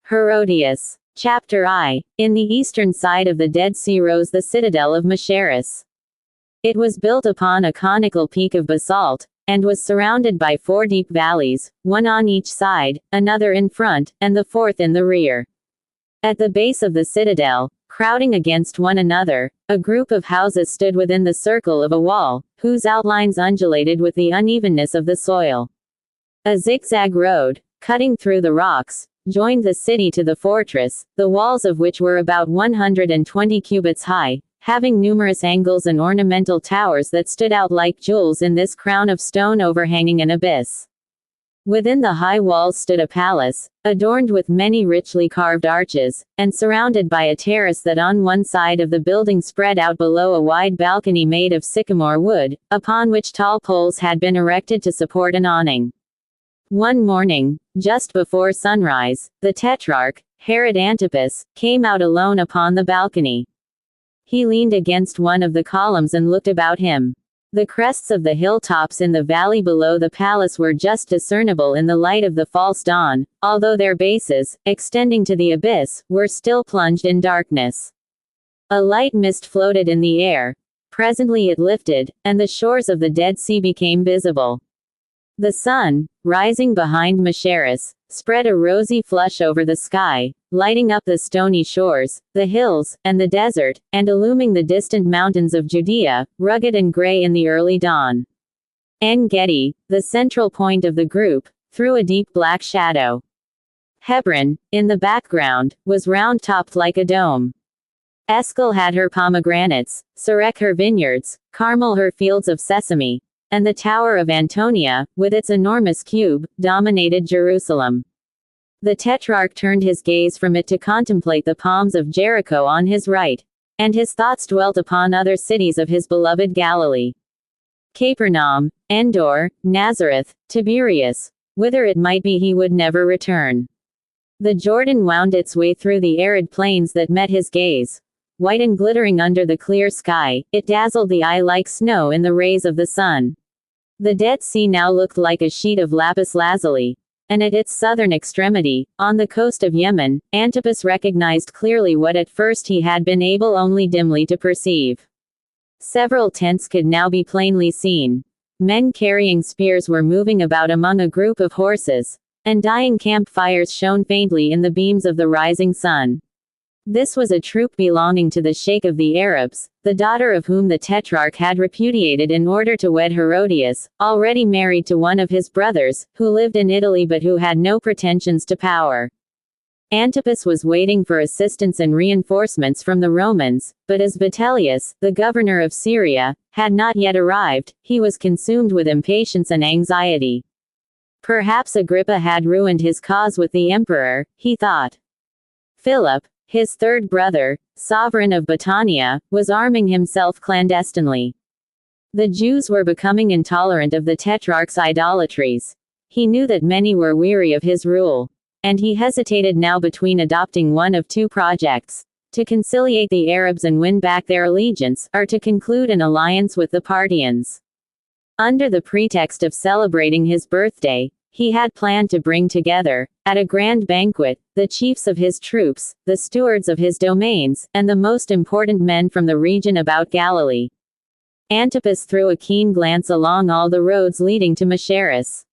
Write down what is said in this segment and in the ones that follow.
Herodias. Chapter I. In the eastern side of the Dead Sea rose the citadel of Machaerus. It was built upon a conical peak of basalt, and was surrounded by 4 deep valleys, one on each side, another in front, and the fourth in the rear. At the base of the citadel, crowding against one another, a group of houses stood within the circle of a wall, whose outlines undulated with the unevenness of the soil. A zigzag road, cutting through the rocks, joined the city to the fortress, the walls of which were about 120 cubits high, having numerous angles and ornamental towers that stood out like jewels in this crown of stone overhanging an abyss. Within the high walls stood a palace, adorned with many richly carved arches, and surrounded by a terrace that on one side of the building spread out below a wide balcony made of sycamore wood, upon which tall poles had been erected to support an awning. One morning, just before sunrise, the tetrarch, Herod Antipas, came out alone upon the balcony. He leaned against one of the columns and looked about him. The crests of the hilltops in the valley below the palace were just discernible in the light of the false dawn, although their bases, extending to the abyss, were still plunged in darkness. A light mist floated in the air. Presently it lifted, and the shores of the Dead Sea became visible. The sun, rising behind Machaerus, spread a rosy flush over the sky, lighting up the stony shores, the hills, and the desert, and illuming the distant mountains of Judea, rugged and gray in the early dawn. En-Gedi, the central point of the group, threw a deep black shadow. Hebron, in the background, was round-topped like a dome. Eskel had her pomegranates, Sarek her vineyards, Carmel her fields of sesame, and the Tower of Antonia, with its enormous cube, dominated Jerusalem. The tetrarch turned his gaze from it to contemplate the palms of Jericho on his right, and his thoughts dwelt upon other cities of his beloved Galilee. Capernaum, Endor, Nazareth, Tiberias, whither it might be he would never return. The Jordan wound its way through the arid plains that met his gaze. White and glittering under the clear sky, it dazzled the eye like snow in the rays of the sun. The Dead Sea now looked like a sheet of lapis lazuli, and at its southern extremity, on the coast of Yemen, Antipas recognized clearly what at first he had been able only dimly to perceive. Several tents could now be plainly seen. Men carrying spears were moving about among a group of horses, and dying campfires shone faintly in the beams of the rising sun. This was a troop belonging to the Sheikh of the Arabs, the daughter of whom the tetrarch had repudiated in order to wed Herodias, already married to one of his brothers, who lived in Italy but who had no pretensions to power. Antipas was waiting for assistance and reinforcements from the Romans, but as Vitellius, the governor of Syria, had not yet arrived, he was consumed with impatience and anxiety. Perhaps Agrippa had ruined his cause with the emperor, he thought. Philip, his third brother, sovereign of Batanea, was arming himself clandestinely. The Jews were becoming intolerant of the tetrarch's idolatries. He knew that many were weary of his rule, and he hesitated now between adopting one of 2 projects: to conciliate the Arabs and win back their allegiance, or to conclude an alliance with the Parthians. Under the pretext of celebrating his birthday, he had planned to bring together, at a grand banquet, the chiefs of his troops, the stewards of his domains, and the most important men from the region about Galilee. Antipas threw a keen glance along all the roads leading to Machaerus.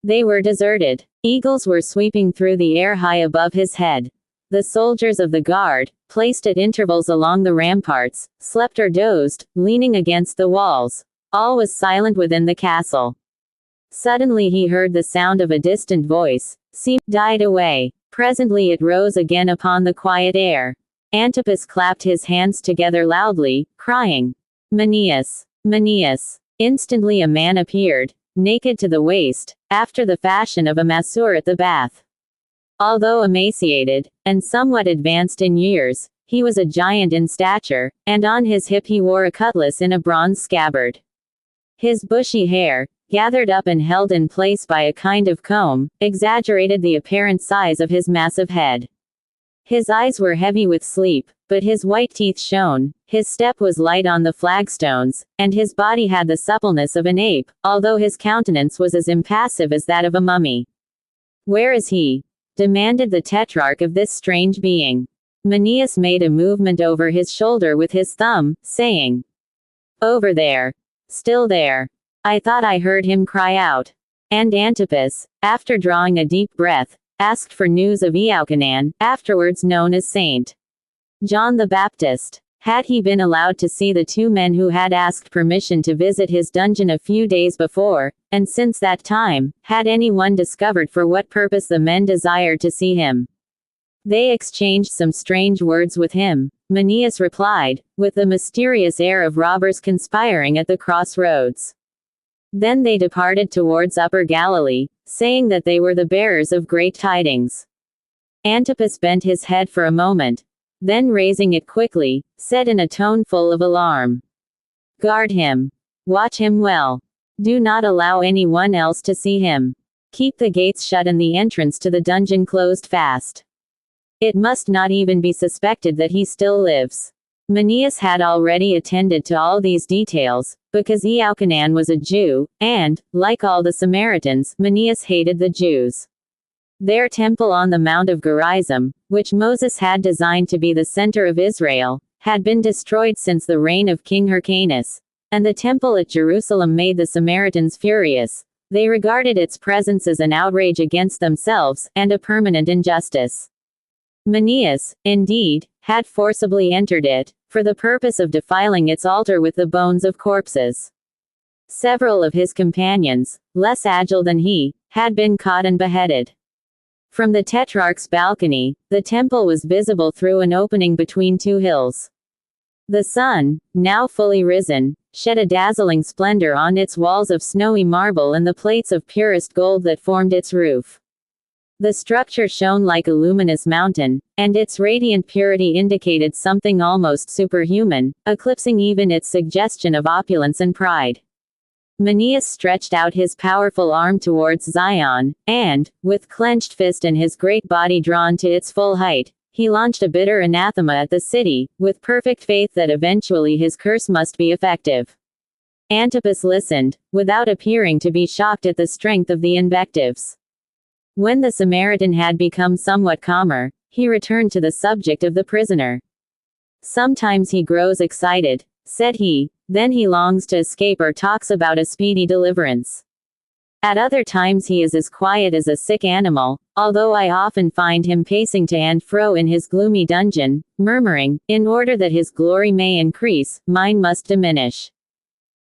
They were deserted. Eagles were sweeping through the air high above his head. The soldiers of the guard, placed at intervals along the ramparts, slept or dozed, leaning against the walls. All was silent within the castle. Suddenly he heard the sound of a distant voice, died away. Presently it rose again upon the quiet air. Antipas clapped his hands together loudly, crying, "Maneus! Maneus!" Instantly a man appeared, naked to the waist, after the fashion of a masseur at the bath. Although emaciated, and somewhat advanced in years, he was a giant in stature, and on his hip he wore a cutlass in a bronze scabbard. His bushy hair, gathered up and held in place by a kind of comb, exaggerated the apparent size of his massive head. His eyes were heavy with sleep, but his white teeth shone, his step was light on the flagstones, and his body had the suppleness of an ape, although his countenance was as impassive as that of a mummy. "Where is he?" demanded the tetrarch of this strange being. Manius made a movement over his shoulder with his thumb, saying, "Over there. Still there." I thought I heard him cry out. And Antipas, after drawing a deep breath, asked for news of Iochanan, afterwards known as Saint John the Baptist. Had he been allowed to see the two men who had asked permission to visit his dungeon a few days before, and since that time, had anyone discovered for what purpose the men desired to see him? They exchanged some strange words with him, Manius replied, with the mysterious air of robbers conspiring at the crossroads. Then they departed towards Upper Galilee, saying that they were the bearers of great tidings. Antipas bent his head for a moment, then raising it quickly, said in a tone full of alarm, "Guard him. Watch him well. Do not allow anyone else to see him. Keep the gates shut and the entrance to the dungeon closed fast. It must not even be suspected that he still lives." Manius had already attended to all these details, because Iochanan was a Jew, and, like all the Samaritans, Manius hated the Jews. Their temple on the Mount of Gerizim, which Moses had designed to be the center of Israel, had been destroyed since the reign of King Hyrcanus, and the temple at Jerusalem made the Samaritans furious. They regarded its presence as an outrage against themselves, and a permanent injustice. Manius, indeed, had forcibly entered it, for the purpose of defiling its altar with the bones of corpses. Several of his companions, less agile than he, had been caught and beheaded. From the tetrarch's balcony, the temple was visible through an opening between two hills. The sun, now fully risen, shed a dazzling splendor on its walls of snowy marble and the plates of purest gold that formed its roof. The structure shone like a luminous mountain, and its radiant purity indicated something almost superhuman, eclipsing even its suggestion of opulence and pride. Manius stretched out his powerful arm towards Zion, and, with clenched fist and his great body drawn to its full height, he launched a bitter anathema at the city, with perfect faith that eventually his curse must be effective. Antipas listened, without appearing to be shocked at the strength of the invectives. When the Samaritan had become somewhat calmer, he returned to the subject of the prisoner. "Sometimes he grows excited," said he, "then he longs to escape or talks about a speedy deliverance. At other times he is as quiet as a sick animal, although I often find him pacing to and fro in his gloomy dungeon, murmuring, 'In order that his glory may increase, mine must diminish.'"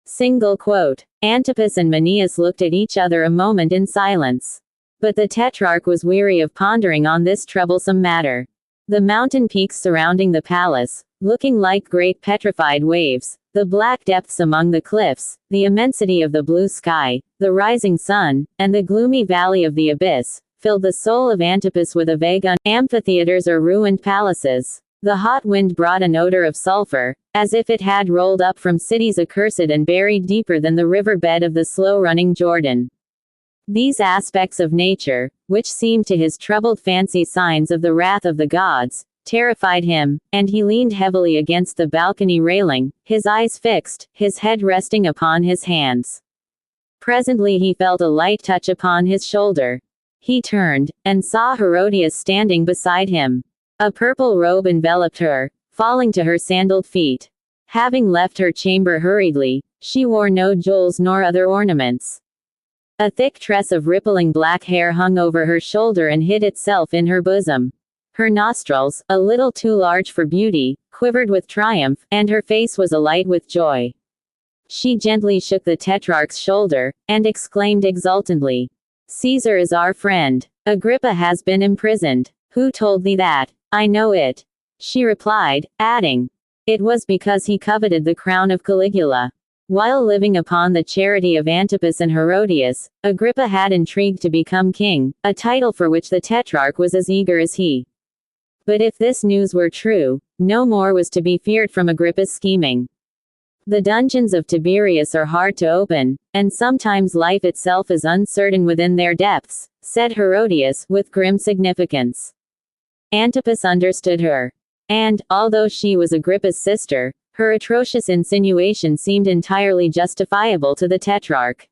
Single quote. Antipas and Manius looked at each other a moment in silence. But the tetrarch was weary of pondering on this troublesome matter. The mountain peaks surrounding the palace, looking like great petrified waves, the black depths among the cliffs, the immensity of the blue sky, the rising sun, and the gloomy valley of the abyss, filled the soul of Antipas with a vague amphitheaters or ruined palaces. The hot wind brought an odor of sulfur, as if it had rolled up from cities accursed and buried deeper than the river bed of the slow-running Jordan. These aspects of nature, which seemed to his troubled fancy signs of the wrath of the gods, terrified him, and he leaned heavily against the balcony railing, his eyes fixed, his head resting upon his hands. Presently he felt a light touch upon his shoulder. He turned, and saw Herodias standing beside him. A purple robe enveloped her, falling to her sandaled feet. Having left her chamber hurriedly, she wore no jewels nor other ornaments. A thick tress of rippling black hair hung over her shoulder and hid itself in her bosom. Her nostrils, a little too large for beauty, quivered with triumph, and her face was alight with joy. She gently shook the tetrarch's shoulder, and exclaimed exultantly, "Caesar is our friend. Agrippa has been imprisoned. Who told thee that?" "I know it," she replied, adding, "It was because he coveted the crown of Caligula." While living upon the charity of Antipas and Herodias, Agrippa had intrigued to become king, a title for which the tetrarch was as eager as he. But if this news were true, no more was to be feared from Agrippa's scheming. The dungeons of Tiberias are hard to open, and sometimes life itself is uncertain within their depths, said Herodias, with grim significance. Antipas understood her. And, although she was Agrippa's sister, her atrocious insinuation seemed entirely justifiable to the tetrarch.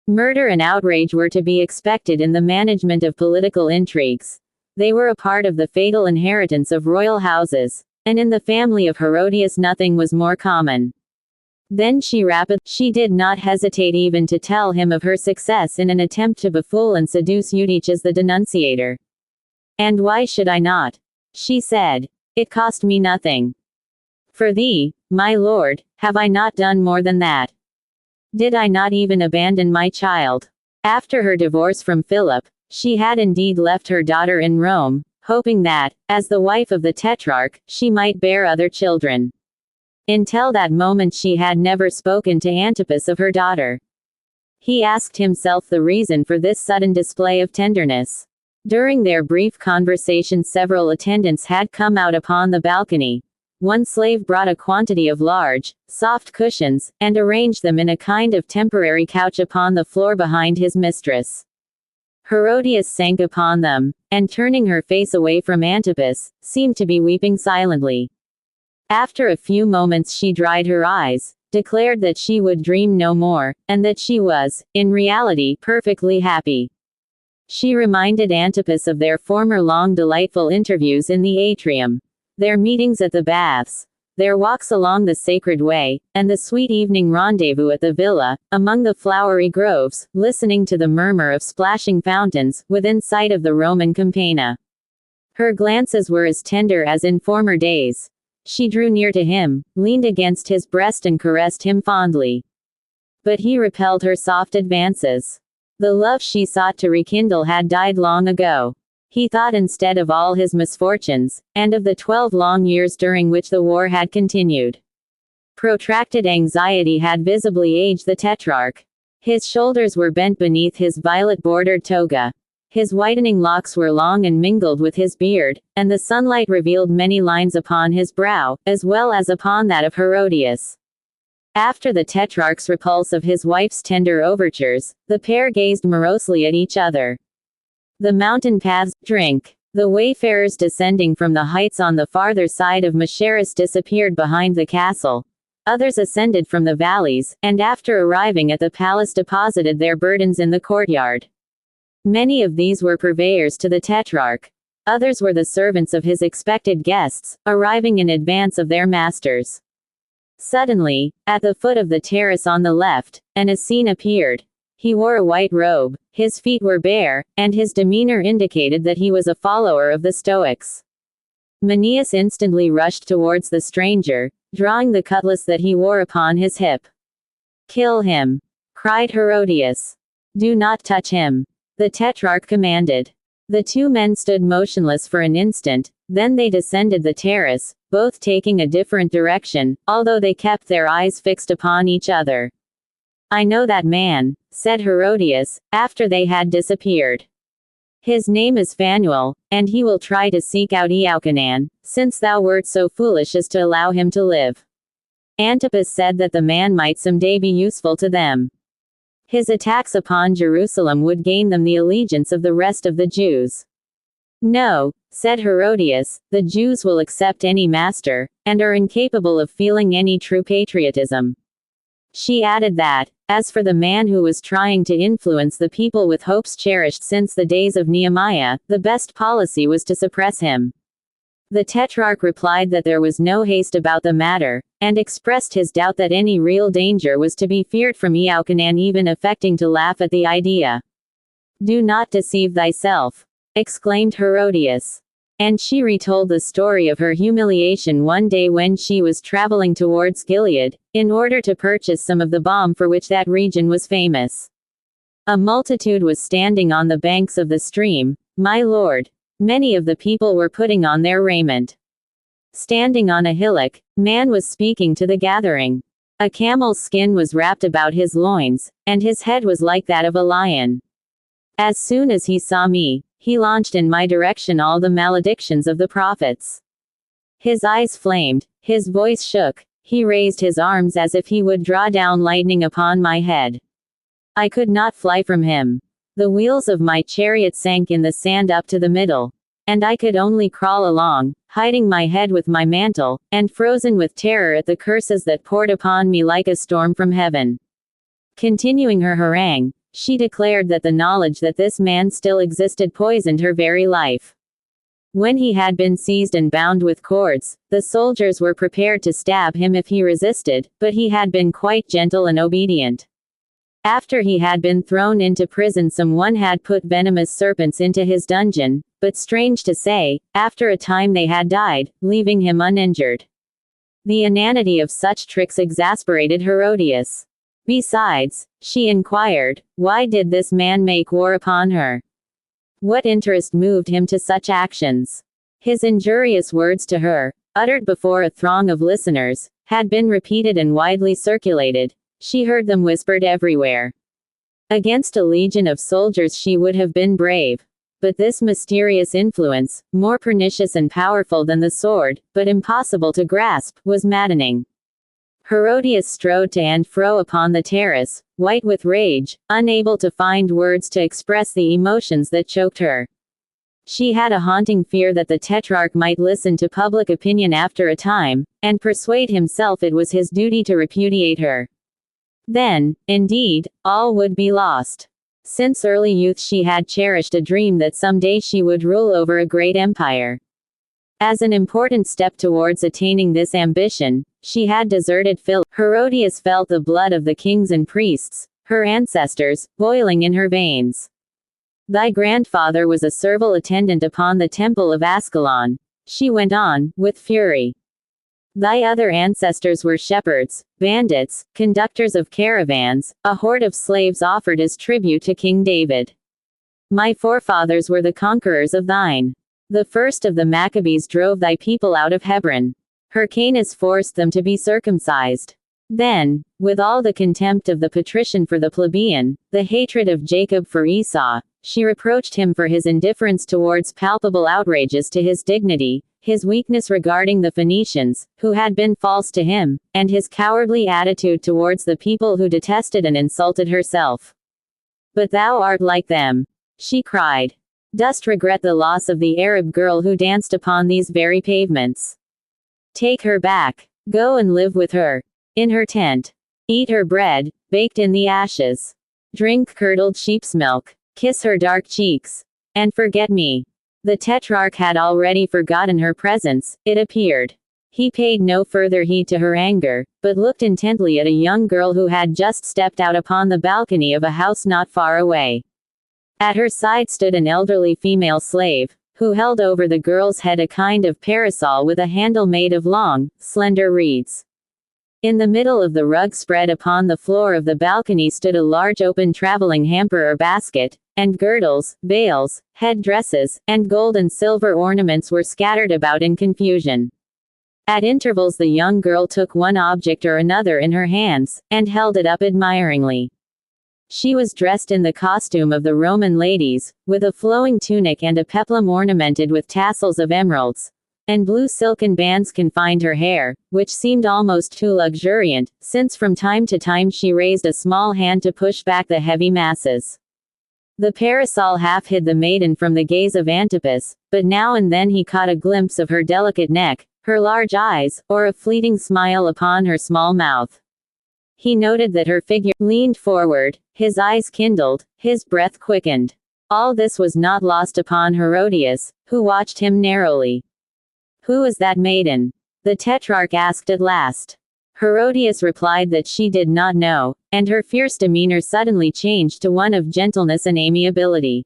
Murder and outrage were to be expected in the management of political intrigues, They were a part of the fatal inheritance of royal houses, and in the family of Herodias nothing was more common. Then she did not hesitate even to tell him of her success in an attempt to befool and seduce Eutyches the denunciator. "And why should I not?" she said. "It cost me nothing. For thee, my lord, have I not done more than that? Did I not even abandon my child?" After her divorce from Philip, she had indeed left her daughter in Rome, hoping that, as the wife of the Tetrarch, she might bear other children. Until that moment she had never spoken to Antipas of her daughter. He asked himself the reason for this sudden display of tenderness. During their brief conversation several attendants had come out upon the balcony. One slave brought a quantity of large, soft cushions, and arranged them in a kind of temporary couch upon the floor behind his mistress. Herodias sank upon them, and turning her face away from Antipas, seemed to be weeping silently. After a few moments she dried her eyes, declared that she would dream no more, and that she was, in reality, perfectly happy. She reminded Antipas of their former long delightful interviews in the atrium, their meetings at the baths, their walks along the sacred way, and the sweet evening rendezvous at the villa, among the flowery groves, listening to the murmur of splashing fountains, within sight of the Roman Campagna. Her glances were as tender as in former days. She drew near to him, leaned against his breast and caressed him fondly. But he repelled her soft advances. The love she sought to rekindle had died long ago. He thought instead of all his misfortunes, and of the 12 long years during which the war had continued. Protracted anxiety had visibly aged the Tetrarch. His shoulders were bent beneath his violet-bordered toga. His whitening locks were long and mingled with his beard, and the sunlight revealed many lines upon his brow, as well as upon that of Herodias. After the Tetrarch's repulse of his wife's tender overtures, the pair gazed morosely at each other. The mountain paths, drink. The wayfarers descending from the heights on the farther side of Machaerus disappeared behind the castle. Others ascended from the valleys, and after arriving at the palace deposited their burdens in the courtyard. Many of these were purveyors to the Tetrarch. Others were the servants of his expected guests, arriving in advance of their masters. Suddenly, at the foot of the terrace on the left, an Essene appeared. He wore a white robe, his feet were bare, and his demeanor indicated that he was a follower of the Stoics. Manius instantly rushed towards the stranger, drawing the cutlass that he wore upon his hip. "Kill him!" cried Herodias. "Do not touch him!" the Tetrarch commanded. The two men stood motionless for an instant, then they descended the terrace, both taking a different direction, although they kept their eyes fixed upon each other. "I know that man," said Herodias, after they had disappeared. "His name is Phanuel, and he will try to seek out Euachanan, since thou wert so foolish as to allow him to live." Antipas said that the man might someday be useful to them. His attacks upon Jerusalem would gain them the allegiance of the rest of the Jews. "No," said Herodias, "the Jews will accept any master, and are incapable of feeling any true patriotism." She added that, as for the man who was trying to influence the people with hopes cherished since the days of Nehemiah, the best policy was to suppress him. The Tetrarch replied that there was no haste about the matter, and expressed his doubt that any real danger was to be feared from Euachanan, even affecting to laugh at the idea. "Do not deceive thyself," exclaimed Herodias. And she retold the story of her humiliation one day when she was traveling towards Gilead, in order to purchase some of the balm for which that region was famous. "A multitude was standing on the banks of the stream, my lord. Many of the people were putting on their raiment. Standing on a hillock, man was speaking to the gathering. A camel's skin was wrapped about his loins, and his head was like that of a lion. As soon as he saw me, he launched in my direction all the maledictions of the prophets. His eyes flamed, his voice shook, he raised his arms as if he would draw down lightning upon my head. I could not fly from him. The wheels of my chariot sank in the sand up to the middle, and I could only crawl along, hiding my head with my mantle, and frozen with terror at the curses that poured upon me like a storm from heaven." Continuing her harangue, she declared that the knowledge that this man still existed poisoned her very life. When he had been seized and bound with cords, the soldiers were prepared to stab him if he resisted, but he had been quite gentle and obedient. After he had been thrown into prison, someone had put venomous serpents into his dungeon, but strange to say, after a time they had died, leaving him uninjured. The inanity of such tricks exasperated Herodias. Besides, she inquired, why did this man make war upon her? What interest moved him to such actions? His injurious words to her, uttered before a throng of listeners, had been repeated and widely circulated. She heard them whispered everywhere. Against a legion of soldiers she would have been brave. But this mysterious influence, more pernicious and powerful than the sword, but impossible to grasp, was maddening. Herodias strode to and fro upon the terrace, white with rage, unable to find words to express the emotions that choked her. She had a haunting fear that the Tetrarch might listen to public opinion after a time, and persuade himself it was his duty to repudiate her. Then, indeed, all would be lost. Since early youth she had cherished a dream that someday she would rule over a great empire. As an important step towards attaining this ambition, she had deserted Philip. Herodias felt the blood of the kings and priests, her ancestors, boiling in her veins. Thy grandfather was a servile attendant upon the temple of Ascalon, she went on, with fury. Thy other ancestors were shepherds, bandits, conductors of caravans, a horde of slaves offered as tribute to King David. My forefathers were the conquerors of thine. The first of the Maccabees drove thy people out of Hebron. Hyrcanus forced them to be circumcised. Then, with all the contempt of the patrician for the plebeian, the hatred of Jacob for Esau, she reproached him for his indifference towards palpable outrages to his dignity, his weakness regarding the Phoenicians, who had been false to him, and his cowardly attitude towards the people who detested and insulted herself. But thou art like them, she cried. Dost regret the loss of the Arab girl who danced upon these very pavements? Take her back. Go and live with her. In her tent. Eat her bread, baked in the ashes. Drink curdled sheep's milk. Kiss her dark cheeks. And forget me. The Tetrarch had already forgotten her presence, it appeared. He paid no further heed to her anger, but looked intently at a young girl who had just stepped out upon the balcony of a house not far away. At her side stood an elderly female slave, who held over the girl's head a kind of parasol with a handle made of long, slender reeds. In the middle of the rug spread upon the floor of the balcony stood a large open traveling hamper or basket, and girdles, veils, head-dresses, and gold and silver ornaments were scattered about in confusion. At intervals the young girl took one object or another in her hands, and held it up admiringly. She was dressed in the costume of the Roman ladies, with a flowing tunic and a peplum ornamented with tassels of emeralds, and blue silken bands confined her hair, which seemed almost too luxuriant, since from time to time she raised a small hand to push back the heavy masses. The parasol half hid the maiden from the gaze of Antipas, but now and then he caught a glimpse of her delicate neck, her large eyes, or a fleeting smile upon her small mouth. He noted that her figure leaned forward, his eyes kindled, his breath quickened. All this was not lost upon Herodias, who watched him narrowly. Who is that maiden? The Tetrarch asked at last. Herodias replied that she did not know, and her fierce demeanor suddenly changed to one of gentleness and amiability.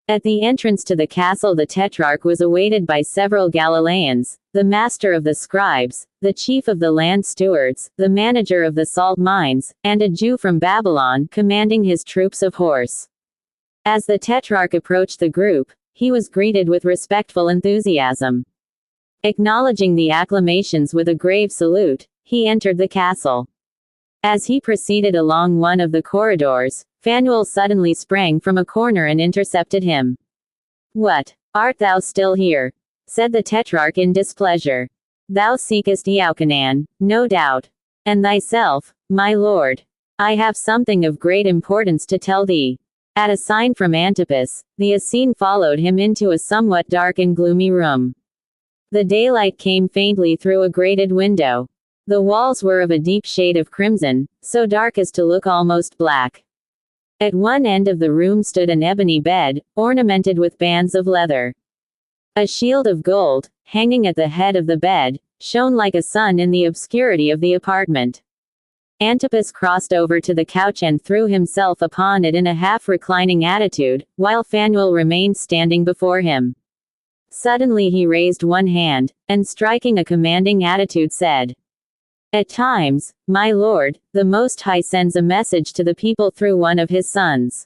At the entrance to the castle the Tetrarch was awaited by several Galileans, the master of the scribes, the chief of the land stewards, the manager of the salt mines, and a Jew from Babylon commanding his troops of horse. As the Tetrarch approached the group, he was greeted with respectful enthusiasm. Acknowledging the acclamations with a grave salute, he entered the castle. As he proceeded along one of the corridors, Phanuel suddenly sprang from a corner and intercepted him. What? Art thou still here? Said the Tetrarch in displeasure. Thou seekest Euchanan, no doubt. And thyself, my lord. I have something of great importance to tell thee. At a sign from Antipas, the Essene followed him into a somewhat dark and gloomy room. The daylight came faintly through a grated window. The walls were of a deep shade of crimson, so dark as to look almost black. At one end of the room stood an ebony bed, ornamented with bands of leather. A shield of gold, hanging at the head of the bed, shone like a sun in the obscurity of the apartment. Antipas crossed over to the couch and threw himself upon it in a half-reclining attitude, while Phanuel remained standing before him. Suddenly he raised one hand, and striking a commanding attitude said, "At times, my lord, the Most High sends a message to the people through one of his sons.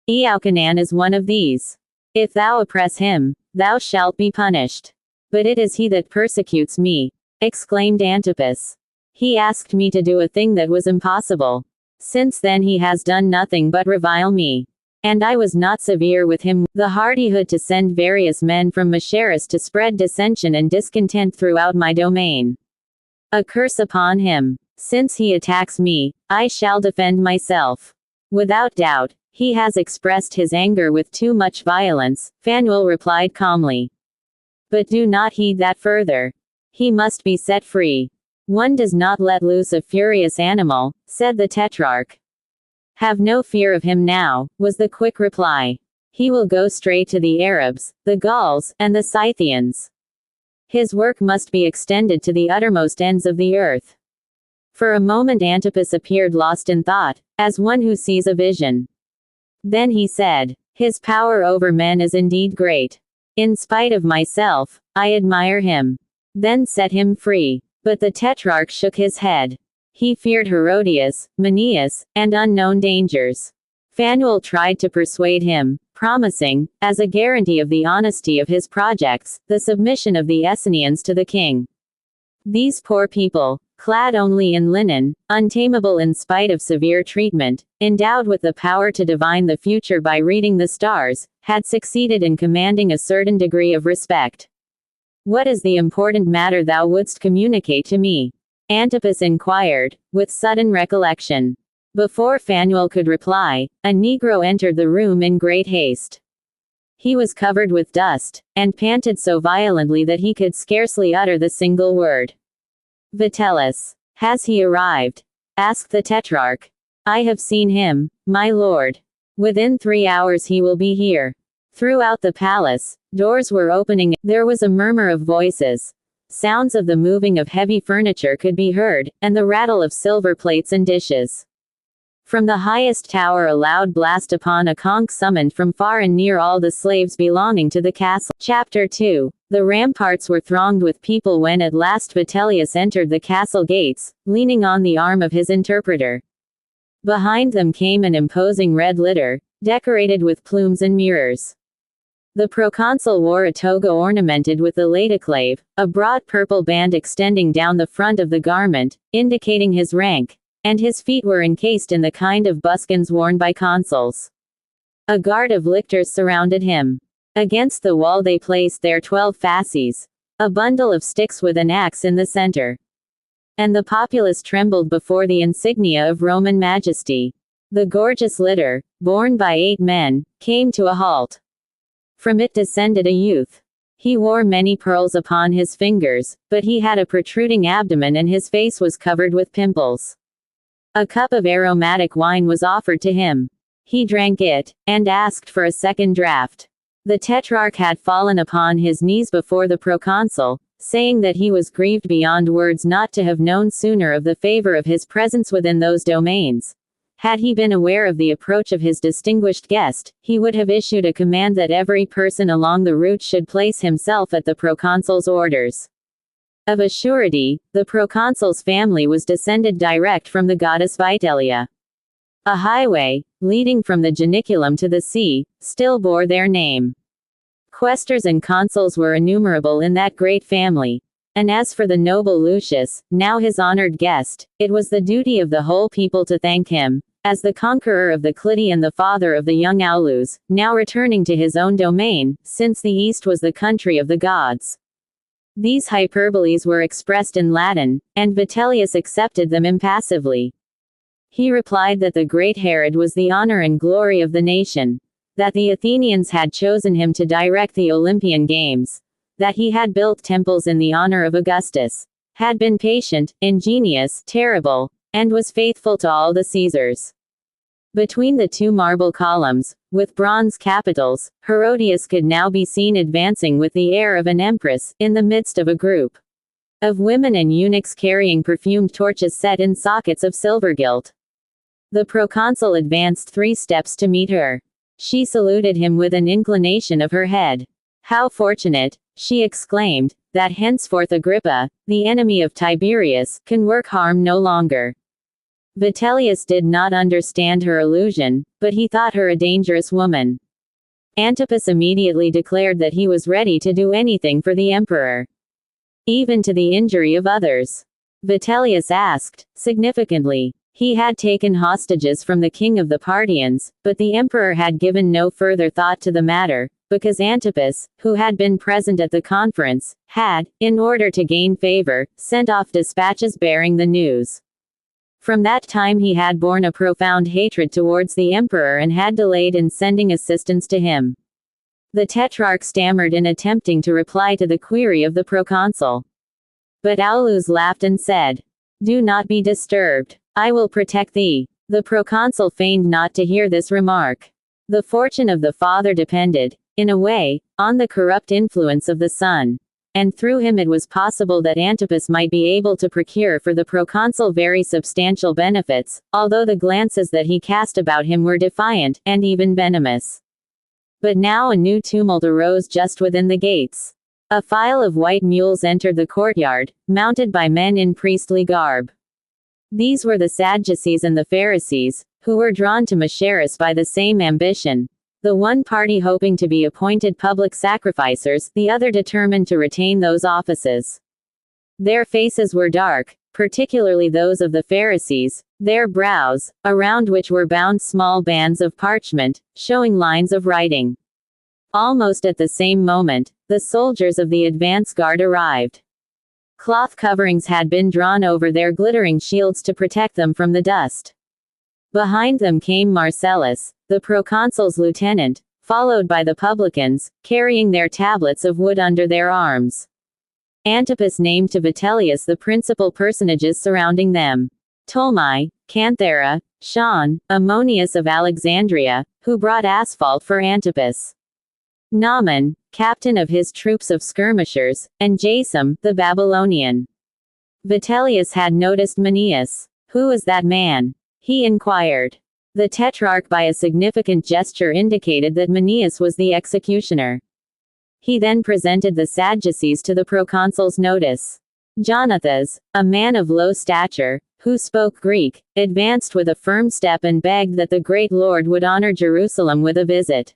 Eochanan is one of these. If thou oppress him, thou shalt be punished. But it is he that persecutes me," exclaimed Antipas. "He asked me to do a thing that was impossible. Since then he has done nothing but revile me. And I was not severe with him, the hardihood to send various men from Machaerus to spread dissension and discontent throughout my domain. A curse upon him. Since he attacks me, I shall defend myself. Without doubt, he has expressed his anger with too much violence," Phanuel replied calmly. "But do not heed that further. He must be set free. One does not let loose a furious animal," said the tetrarch. "Have no fear of him now," was the quick reply. "He will go straight to the Arabs, the Gauls, and the Scythians. His work must be extended to the uttermost ends of the earth." For a moment Antipas appeared lost in thought, as one who sees a vision. Then he said, "His power over men is indeed great. In spite of myself, I admire him. Then set him free." But the tetrarch shook his head. He feared Herodias, Manius, and unknown dangers. Phanuel tried to persuade him, promising, as a guarantee of the honesty of his projects, the submission of the Essenians to the king. These poor people, clad only in linen, untamable in spite of severe treatment, endowed with the power to divine the future by reading the stars, had succeeded in commanding a certain degree of respect. "What is the important matter thou wouldst communicate to me?" Antipas inquired, with sudden recollection. Before Phanuel could reply, a negro entered the room in great haste. He was covered with dust, and panted so violently that he could scarcely utter the single word. "Vitellius, has he arrived?" asked the tetrarch. "I have seen him, my lord. Within 3 hours he will be here." Throughout the palace, doors were opening, there was a murmur of voices. Sounds of the moving of heavy furniture could be heard, and the rattle of silver plates and dishes. From the highest tower a loud blast upon a conch summoned from far and near all the slaves belonging to the castle. Chapter 2. The ramparts were thronged with people when at last Vitellius entered the castle gates, leaning on the arm of his interpreter. Behind them came an imposing red litter, decorated with plumes and mirrors. The proconsul wore a toga ornamented with the laticlave, a broad purple band extending down the front of the garment, indicating his rank, and his feet were encased in the kind of buskins worn by consuls. A guard of lictors surrounded him. Against the wall they placed their 12 fasces, a bundle of sticks with an axe in the center. And the populace trembled before the insignia of Roman majesty. The gorgeous litter, borne by 8 men, came to a halt. From it descended a youth. He wore many pearls upon his fingers, but he had a protruding abdomen and his face was covered with pimples. A cup of aromatic wine was offered to him. He drank it, and asked for a second draught. The tetrarch had fallen upon his knees before the proconsul, saying that he was grieved beyond words not to have known sooner of the favor of his presence within those domains. Had he been aware of the approach of his distinguished guest, he would have issued a command that every person along the route should place himself at the proconsul's orders. Of a surety, the proconsul's family was descended direct from the goddess Vitellia. A highway, leading from the Janiculum to the sea, still bore their name. Quaestors and consuls were innumerable in that great family. And as for the noble Lucius, now his honored guest, it was the duty of the whole people to thank him, as the conqueror of the Clidi and the father of the young Aulus, now returning to his own domain, since the east was the country of the gods. These hyperboles were expressed in Latin, and Vitellius accepted them impassively. He replied that the great Herod was the honor and glory of the nation, that the Athenians had chosen him to direct the Olympian Games, that he had built temples in the honor of Augustus, had been patient, ingenious, terrible, and was faithful to all the Caesars. Between the two marble columns, with bronze capitals, Herodias could now be seen advancing with the air of an empress, in the midst of a group of women and eunuchs carrying perfumed torches set in sockets of silver gilt. The proconsul advanced 3 steps to meet her. She saluted him with an inclination of her head. "How fortunate," she exclaimed, "that henceforth Agrippa, the enemy of Tiberius, can work harm no longer." Vitellius did not understand her allusion, but he thought her a dangerous woman. Antipas immediately declared that he was ready to do anything for the emperor, even to the injury of others. Vitellius asked, significantly. He had taken hostages from the king of the Parthians, but the emperor had given no further thought to the matter, because Antipas, who had been present at the conference, had, in order to gain favor, sent off dispatches bearing the news. From that time he had borne a profound hatred towards the emperor and had delayed in sending assistance to him. The tetrarch stammered in attempting to reply to the query of the proconsul. But Aulus laughed and said, "Do not be disturbed. I will protect thee." The proconsul feigned not to hear this remark. The fortune of the father depended, in a way, on the corrupt influence of the son. And through him it was possible that Antipas might be able to procure for the proconsul very substantial benefits, although the glances that he cast about him were defiant, and even venomous. But now a new tumult arose just within the gates. A file of white mules entered the courtyard, mounted by men in priestly garb. These were the Sadducees and the Pharisees, who were drawn to Machaerus by the same ambition. The one party hoping to be appointed public sacrificers, the other determined to retain those offices. Their faces were dark, particularly those of the Pharisees, their brows, around which were bound small bands of parchment, showing lines of writing. Almost at the same moment, the soldiers of the advance guard arrived. Cloth coverings had been drawn over their glittering shields to protect them from the dust. Behind them came Marcellus, the proconsul's lieutenant, followed by the publicans, carrying their tablets of wood under their arms. Antipas named to Vitellius the principal personages surrounding them. Ptolemy, Canthera, Sean, Ammonius of Alexandria, who brought asphalt for Antipas. Naaman, captain of his troops of skirmishers, and Jason, the Babylonian. Vitellius had noticed Manius. "Who is that man?" he inquired. The tetrarch by a significant gesture indicated that Manius was the executioner. He then presented the Sadducees to the proconsul's notice. Jonathas, a man of low stature, who spoke Greek, advanced with a firm step and begged that the great lord would honor Jerusalem with a visit.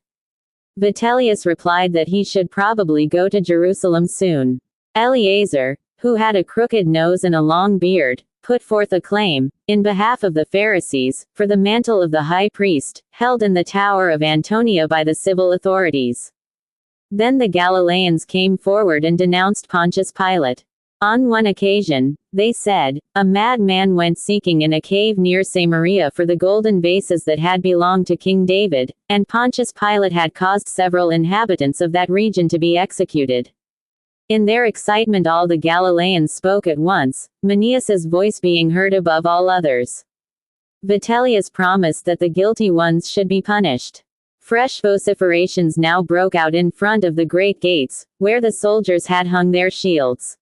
Vitellius replied that he should probably go to Jerusalem soon. Eleazar, who had a crooked nose and a long beard, put forth a claim, in behalf of the Pharisees, for the mantle of the high priest, held in the tower of Antonia by the civil authorities. Then the Galileans came forward and denounced Pontius Pilate. On one occasion, they said, a madman went seeking in a cave near Samaria for the golden vases that had belonged to King David, and Pontius Pilate had caused several inhabitants of that region to be executed. In their excitement all the Galileans spoke at once, Manius's voice being heard above all others. Vitellius promised that the guilty ones should be punished. Fresh vociferations now broke out in front of the great gates, where the soldiers had hung their shields.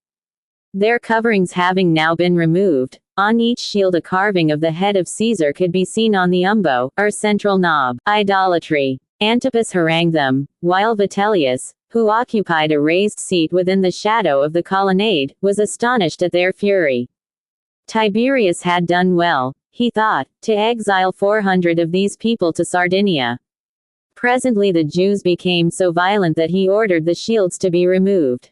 Their coverings having now been removed, on each shield a carving of the head of Caesar could be seen on the umbo, or central knob. Idolatry. Antipas harangued them, while Vitellius, who occupied a raised seat within the shadow of the colonnade, was astonished at their fury. Tiberius had done well, he thought, to exile 400 of these people to Sardinia. Presently the Jews became so violent that he ordered the shields to be removed.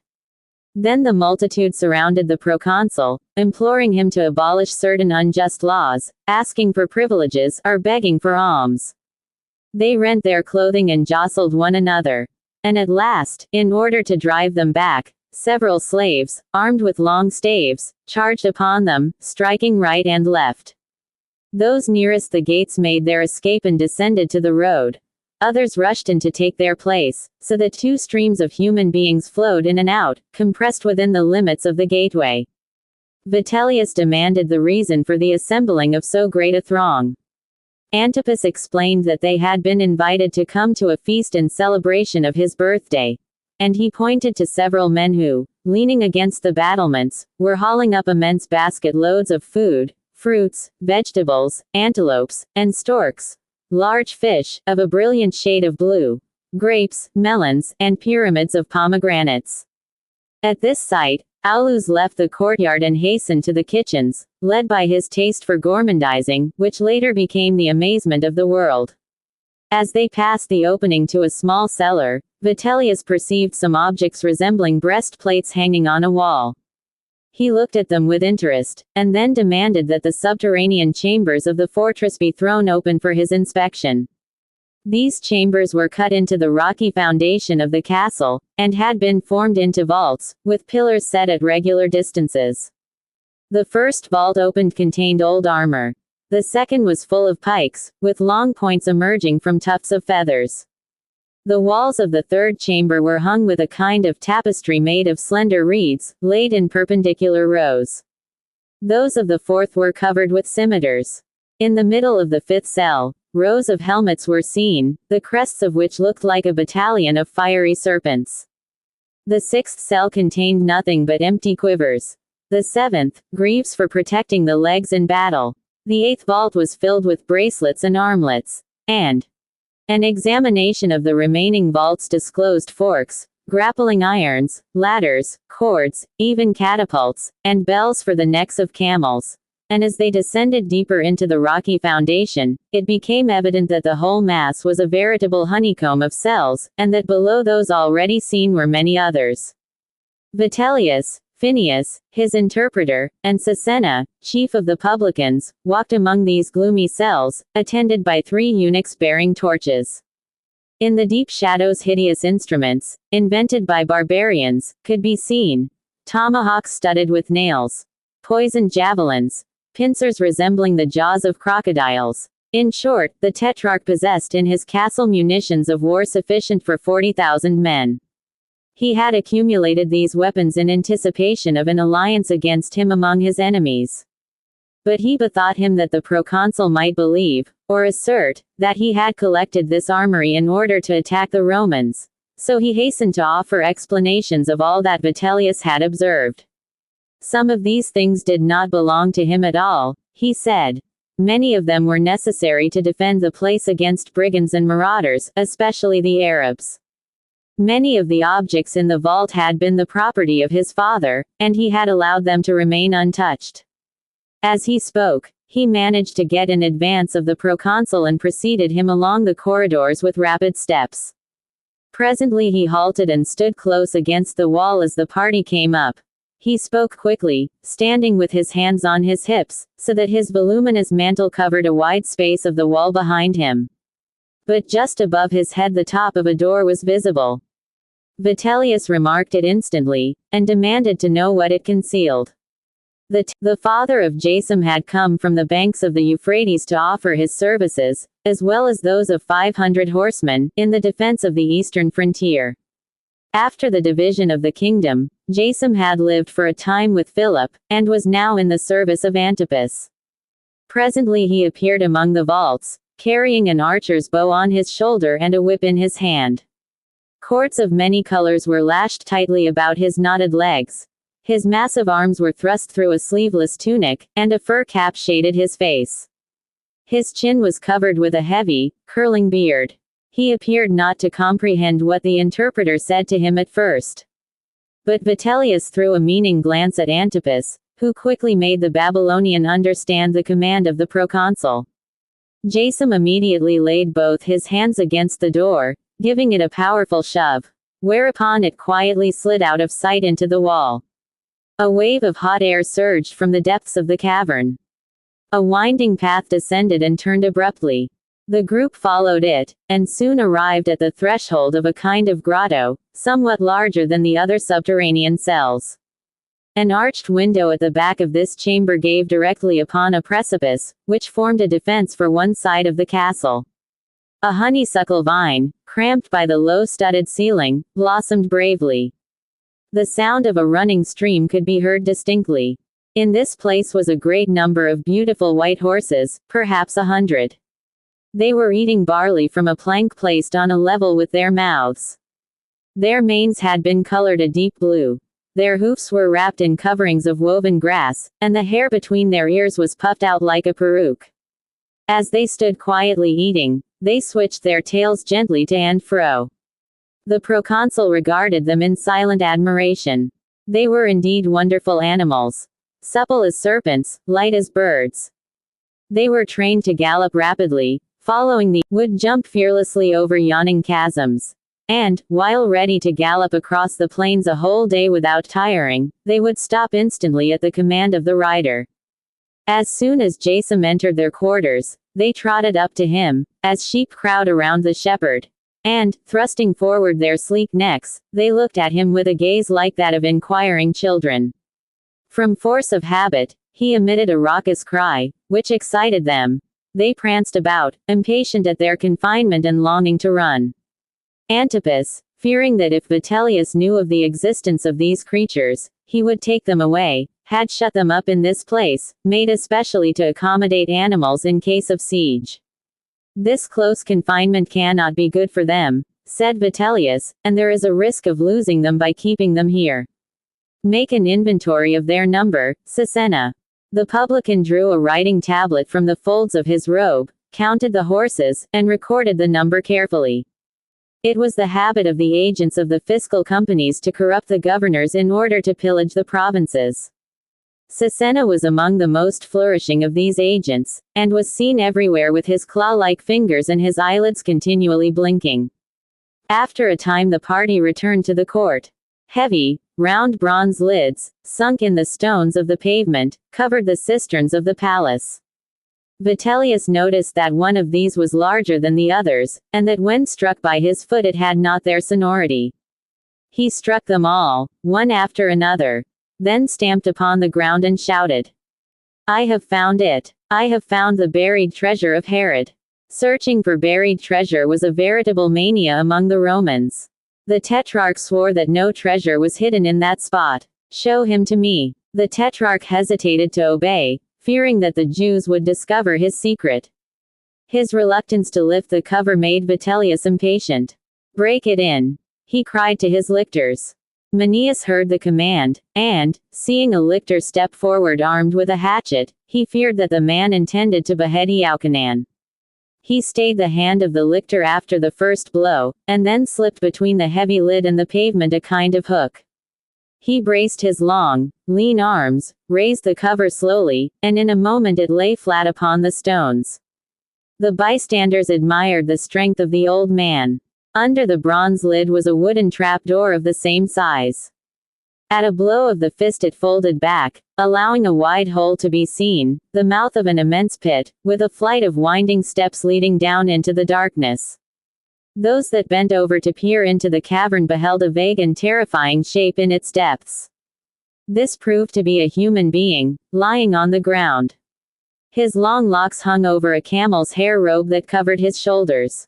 Then the multitude surrounded the proconsul, imploring him to abolish certain unjust laws, asking for privileges, or begging for alms. They rent their clothing and jostled one another. And at last, in order to drive them back, several slaves, armed with long staves, charged upon them, striking right and left. Those nearest the gates made their escape and descended to the road. Others rushed in to take their place, so that 2 streams of human beings flowed in and out, compressed within the limits of the gateway. Vitellius demanded the reason for the assembling of so great a throng. Antipas explained that they had been invited to come to a feast in celebration of his birthday. And he pointed to several men who, leaning against the battlements, were hauling up immense basket loads of food, fruits, vegetables, antelopes, and storks, large fish, of a brilliant shade of blue, grapes, melons, and pyramids of pomegranates. At this sight, Aulus left the courtyard and hastened to the kitchens, led by his taste for gormandizing, which later became the amazement of the world. As they passed the opening to a small cellar, Vitellius perceived some objects resembling breastplates hanging on a wall. He looked at them with interest, and then demanded that the subterranean chambers of the fortress be thrown open for his inspection. These chambers were cut into the rocky foundation of the castle, and had been formed into vaults, with pillars set at regular distances. The first vault opened contained old armor. The second was full of pikes, with long points emerging from tufts of feathers. The walls of the third chamber were hung with a kind of tapestry made of slender reeds, laid in perpendicular rows. Those of the fourth were covered with scimitars. In the middle of the fifth cell, rows of helmets were seen, the crests of which looked like a battalion of fiery serpents. The sixth cell contained nothing but empty quivers. The seventh, greaves for protecting the legs in battle. The eighth vault was filled with bracelets and armlets. And an examination of the remaining vaults disclosed forks, grappling irons, ladders, cords, even catapults, and bells for the necks of camels. And as they descended deeper into the rocky foundation, it became evident that the whole mass was a veritable honeycomb of cells, and that below those already seen were many others. Vitellius, Phineas, his interpreter, and Sisenna, chief of the publicans, walked among these gloomy cells, attended by 3 eunuchs bearing torches. In the deep shadows hideous instruments, invented by barbarians, could be seen. Tomahawks studded with nails. Poisoned javelins. Pincers resembling the jaws of crocodiles. In short, the Tetrarch possessed in his castle munitions of war sufficient for 40,000 men. He had accumulated these weapons in anticipation of an alliance against him among his enemies. But he bethought him that the proconsul might believe, or assert, that he had collected this armory in order to attack the Romans. So he hastened to offer explanations of all that Vitellius had observed. Some of these things did not belong to him at all, he said. Many of them were necessary to defend the place against brigands and marauders, especially the Arabs. Many of the objects in the vault had been the property of his father, and he had allowed them to remain untouched. As he spoke, he managed to get in advance of the proconsul and preceded him along the corridors with rapid steps. Presently he halted and stood close against the wall as the party came up. He spoke quickly, standing with his hands on his hips, so that his voluminous mantle covered a wide space of the wall behind him. But just above his head the top of a door was visible. Vitellius remarked it instantly, and demanded to know what it concealed. The father of Jason had come from the banks of the Euphrates to offer his services, as well as those of 500 horsemen, in the defense of the eastern frontier. After the division of the kingdom, Jason had lived for a time with Philip, and was now in the service of Antipas. Presently he appeared among the vaults, carrying an archer's bow on his shoulder and a whip in his hand. Cords of many colors were lashed tightly about his knotted legs. His massive arms were thrust through a sleeveless tunic, and a fur cap shaded his face. His chin was covered with a heavy, curling beard. He appeared not to comprehend what the interpreter said to him at first. But Vitellius threw a meaning glance at Antipas, who quickly made the Babylonian understand the command of the proconsul. Jason immediately laid both his hands against the door, giving it a powerful shove, whereupon it quietly slid out of sight into the wall. A wave of hot air surged from the depths of the cavern. A winding path descended and turned abruptly. The group followed it, and soon arrived at the threshold of a kind of grotto, somewhat larger than the other subterranean cells. An arched window at the back of this chamber gave directly upon a precipice, which formed a defense for one side of the castle. A honeysuckle vine, cramped by the low studded ceiling, blossomed bravely. The sound of a running stream could be heard distinctly. In this place was a great number of beautiful white horses, perhaps 100. They were eating barley from a plank placed on a level with their mouths. Their manes had been colored a deep blue. Their hoofs were wrapped in coverings of woven grass, and the hair between their ears was puffed out like a peruke. As they stood quietly eating, they switched their tails gently to and fro. The proconsul regarded them in silent admiration. They were indeed wonderful animals. Supple as serpents, light as birds. They were trained to gallop rapidly, following the would jump fearlessly over yawning chasms. And, while ready to gallop across the plains a whole day without tiring, they would stop instantly at the command of the rider. As soon as Jason entered their quarters, they trotted up to him, as sheep crowd around the shepherd. And, thrusting forward their sleek necks, they looked at him with a gaze like that of inquiring children. From force of habit, he emitted a raucous cry, which excited them. They pranced about, impatient at their confinement and longing to run. Antipas, fearing that if Vitellius knew of the existence of these creatures, he would take them away, had shut them up in this place, made especially to accommodate animals in case of siege. This close confinement cannot be good for them, said Vitellius, and there is a risk of losing them by keeping them here. Make an inventory of their number, Sisenna. The publican drew a writing tablet from the folds of his robe, counted the horses, and recorded the number carefully. It was the habit of the agents of the fiscal companies to corrupt the governors in order to pillage the provinces. Sisenna was among the most flourishing of these agents, and was seen everywhere with his claw-like fingers and his eyelids continually blinking. After a time the party returned to the court. Heavy, round bronze lids, sunk in the stones of the pavement, covered the cisterns of the palace. Vitellius noticed that one of these was larger than the others, and that when struck by his foot it had not their sonority. He struck them all, one after another, then stamped upon the ground and shouted, "I have found it! I have found the buried treasure of Herod!" Searching for buried treasure was a veritable mania among the Romans. The Tetrarch swore that no treasure was hidden in that spot. "Show him to me." The Tetrarch hesitated to obey, fearing that the Jews would discover his secret. His reluctance to lift the cover made Vitellius impatient. "Break it in," he cried to his lictors. Manius heard the command, and, seeing a lictor step forward armed with a hatchet, he feared that the man intended to behead Euchanan. He stayed the hand of the lictor after the first blow, and then slipped between the heavy lid and the pavement a kind of hook. He braced his long, lean arms, raised the cover slowly, and in a moment it lay flat upon the stones. The bystanders admired the strength of the old man. Under the bronze lid was a wooden trapdoor of the same size. At a blow of the fist it folded back, allowing a wide hole to be seen, the mouth of an immense pit, with a flight of winding steps leading down into the darkness. Those that bent over to peer into the cavern beheld a vague and terrifying shape in its depths. This proved to be a human being, lying on the ground. His long locks hung over a camel's hair robe that covered his shoulders.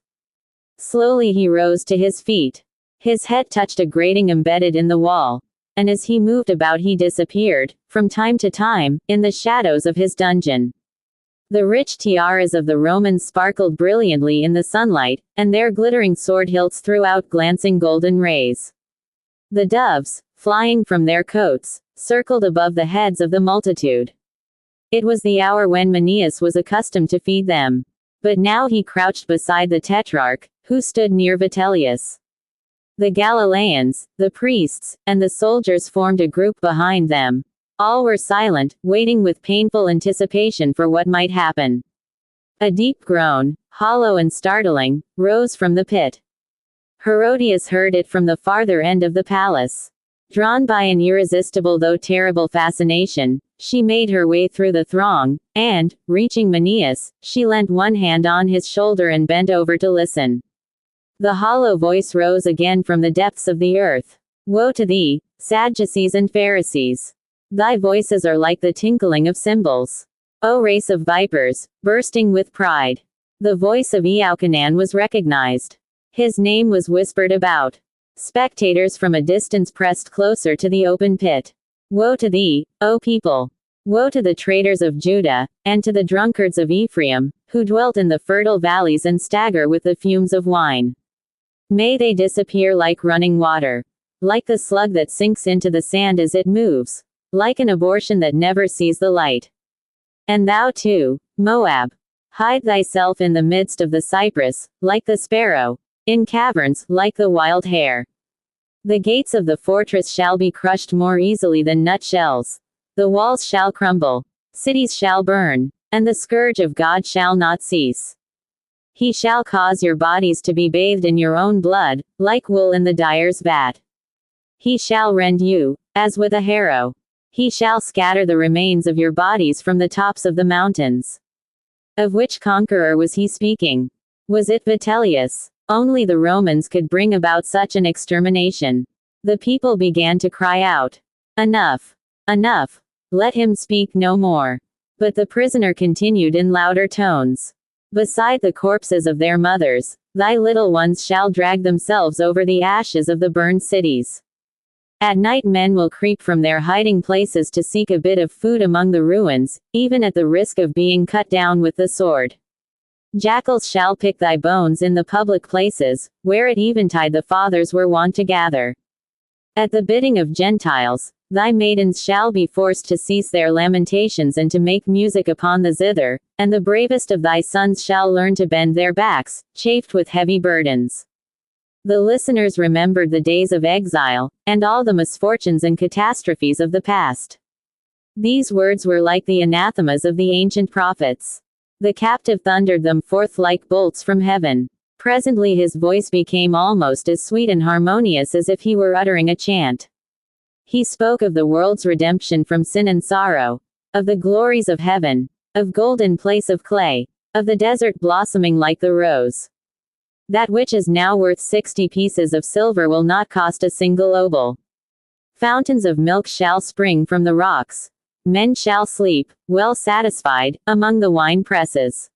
Slowly he rose to his feet. His head touched a grating embedded in the wall, and as he moved about he disappeared, from time to time, in the shadows of his dungeon. The rich tiaras of the Romans sparkled brilliantly in the sunlight, and their glittering sword hilts threw out glancing golden rays. The doves, flying from their coats, circled above the heads of the multitude. It was the hour when Manius was accustomed to feed them. But now he crouched beside the Tetrarch, who stood near Vitellius. The Galileans, the priests, and the soldiers formed a group behind them. All were silent, waiting with painful anticipation for what might happen. A deep groan, hollow and startling, rose from the pit. Herodias heard it from the farther end of the palace. Drawn by an irresistible though terrible fascination, she made her way through the throng, and, reaching Manius, she leant one hand on his shoulder and bent over to listen. The hollow voice rose again from the depths of the earth. "Woe to thee, Sadducees and Pharisees! Thy voices are like the tinkling of cymbals. O race of vipers, bursting with pride!" The voice of Euchanan was recognized. His name was whispered about. Spectators from a distance pressed closer to the open pit. "Woe to thee, O people! Woe to the traitors of Judah, and to the drunkards of Ephraim, who dwelt in the fertile valleys and stagger with the fumes of wine. May they disappear like running water. Like the slug that sinks into the sand as it moves. Like an abortion that never sees the light. And thou too, Moab. Hide thyself in the midst of the cypress, like the sparrow. In caverns, like the wild hare. The gates of the fortress shall be crushed more easily than nutshells. The walls shall crumble. Cities shall burn. And the scourge of God shall not cease. He shall cause your bodies to be bathed in your own blood, like wool in the dyer's vat. He shall rend you, as with a harrow. He shall scatter the remains of your bodies from the tops of the mountains. Of which conqueror was he speaking? Was it Vitellius? Only the Romans could bring about such an extermination. The people began to cry out, "Enough! Enough! Let him speak no more." But the prisoner continued in louder tones. "Beside the corpses of their mothers, thy little ones shall drag themselves over the ashes of the burned cities. At night men will creep from their hiding places to seek a bit of food among the ruins, even at the risk of being cut down with the sword. Jackals shall pick thy bones in the public places, where at eventide the fathers were wont to gather. At the bidding of Gentiles, thy maidens shall be forced to cease their lamentations and to make music upon the zither, and the bravest of thy sons shall learn to bend their backs, chafed with heavy burdens." The listeners remembered the days of exile, and all the misfortunes and catastrophes of the past. These words were like the anathemas of the ancient prophets. The captive thundered them forth like bolts from heaven. Presently his voice became almost as sweet and harmonious as if he were uttering a chant. He spoke of the world's redemption from sin and sorrow, of the glories of heaven, of gold in place of clay, of the desert blossoming like the rose. That which is now worth 60 pieces of silver will not cost a single obol. Fountains of milk shall spring from the rocks. Men shall sleep, well satisfied, among the wine presses.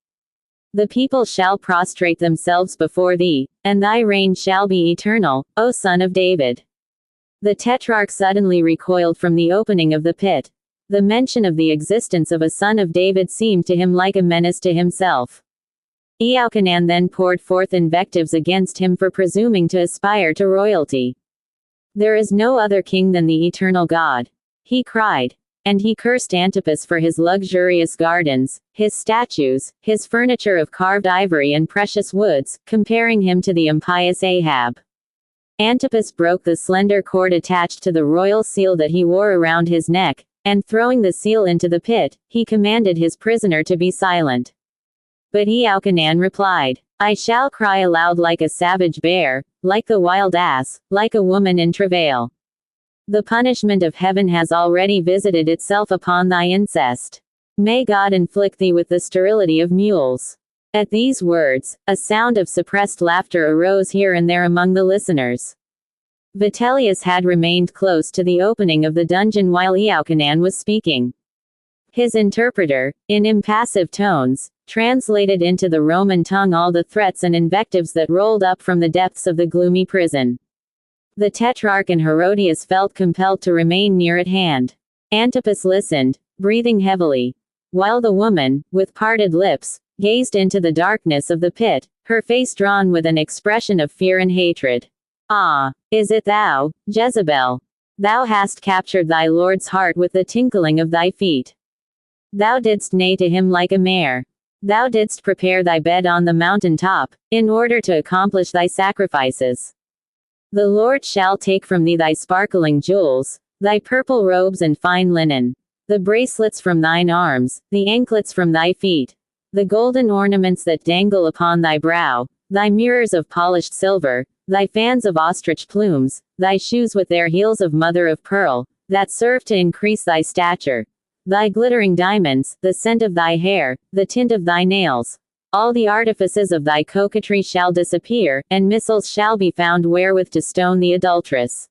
The people shall prostrate themselves before thee, and thy reign shall be eternal, O Son of David. The tetrarch suddenly recoiled from the opening of the pit. The mention of the existence of a son of David seemed to him like a menace to himself. Eochanan then poured forth invectives against him for presuming to aspire to royalty. "There is no other king than the eternal God," he cried. And he cursed Antipas for his luxurious gardens, his statues, his furniture of carved ivory and precious woods, comparing him to the impious Ahab. Antipas broke the slender cord attached to the royal seal that he wore around his neck, and throwing the seal into the pit, he commanded his prisoner to be silent. But Eochanan replied, "I shall cry aloud like a savage bear, like the wild ass, like a woman in travail. The punishment of heaven has already visited itself upon thy incest. May God inflict thee with the sterility of mules." At these words, a sound of suppressed laughter arose here and there among the listeners. Vitellius had remained close to the opening of the dungeon while Eochanan was speaking. His interpreter, in impassive tones, translated into the Roman tongue all the threats and invectives that rolled up from the depths of the gloomy prison. The Tetrarch and Herodias felt compelled to remain near at hand. Antipas listened, breathing heavily, while the woman, with parted lips, gazed into the darkness of the pit, her face drawn with an expression of fear and hatred. "Ah, is it thou, Jezebel? Thou hast captured thy Lord's heart with the tinkling of thy feet. Thou didst neigh to him like a mare. Thou didst prepare thy bed on the mountain top, in order to accomplish thy sacrifices. The Lord shall take from thee thy sparkling jewels, thy purple robes and fine linen, the bracelets from thine arms, the anklets from thy feet, the golden ornaments that dangle upon thy brow, thy mirrors of polished silver, thy fans of ostrich plumes, thy shoes with their heels of mother of pearl, that serve to increase thy stature, thy glittering diamonds, the scent of thy hair, the tint of thy nails. All the artifices of thy coquetry shall disappear, and missiles shall be found wherewith to stone the adulteress."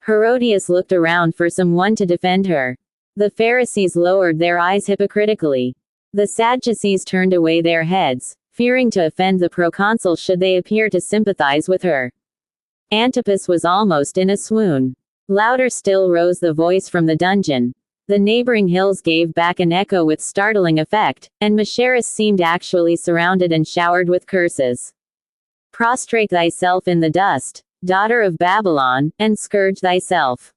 Herodias looked around for some one to defend her. The Pharisees lowered their eyes hypocritically. The Sadducees turned away their heads, fearing to offend the proconsul should they appear to sympathize with her. Antipas was almost in a swoon. Louder still rose the voice from the dungeon. The neighboring hills gave back an echo with startling effect, and Machaerus seemed actually surrounded and showered with curses. Prostrate thyself in the dust, daughter of Babylon, and scourge thyself.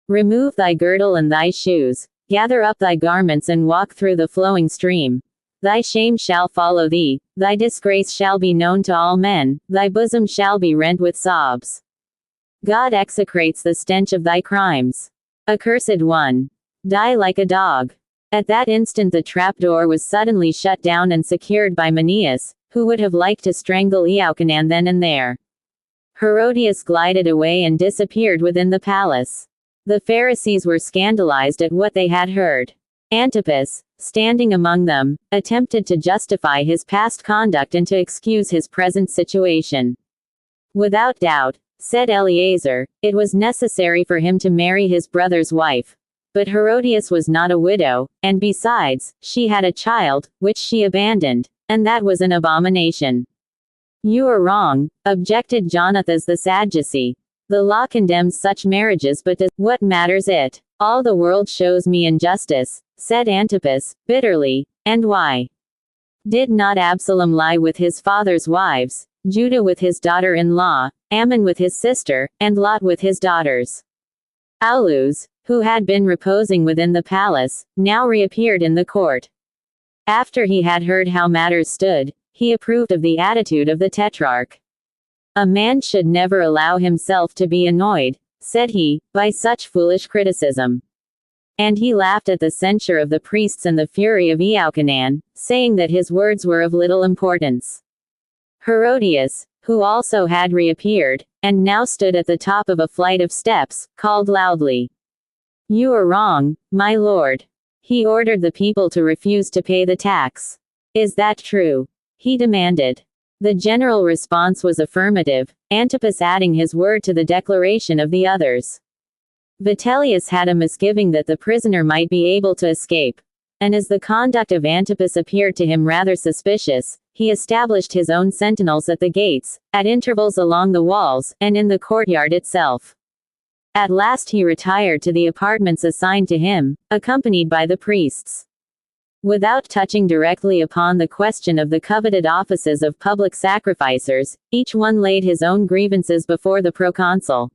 Remove thy girdle and thy shoes, gather up thy garments and walk through the flowing stream. Thy shame shall follow thee, thy disgrace shall be known to all men, thy bosom shall be rent with sobs. God execrates the stench of thy crimes. Accursed one. Die like a dog. At that instant the trapdoor was suddenly shut down and secured by Manius, who would have liked to strangle Eochanan then and there. Herodias glided away and disappeared within the palace. The Pharisees were scandalized at what they had heard. Antipas, standing among them, attempted to justify his past conduct and to excuse his present situation. Without doubt, said Eleazar, it was necessary for him to marry his brother's wife. But Herodias was not a widow, and besides, she had a child, which she abandoned, and that was an abomination. You are wrong, objected Jonathas the Sadducee. The law condemns such marriages, but does what matters it? All the world shows me injustice, said Antipas, bitterly, and why? Did not Absalom lie with his father's wives, Judah with his daughter-in-law, Ammon with his sister, and Lot with his daughters? Aulus, who had been reposing within the palace, now reappeared in the court. After he had heard how matters stood, he approved of the attitude of the tetrarch. A man should never allow himself to be annoyed, said he, by such foolish criticism. And he laughed at the censure of the priests and the fury of Eochanan, saying that his words were of little importance. Herodias, who also had reappeared, and now stood at the top of a flight of steps, called loudly, "You are wrong, my lord." He ordered the people to refuse to pay the tax. "Is that true?" he demanded. The general response was affirmative, Antipas adding his word to the declaration of the others. Vitellius had a misgiving that the prisoner might be able to escape. And as the conduct of Antipas appeared to him rather suspicious, he established his own sentinels at the gates, at intervals along the walls, and in the courtyard itself. At last he retired to the apartments assigned to him, accompanied by the priests. Without touching directly upon the question of the coveted offices of public sacrificers, each one laid his own grievances before the proconsul.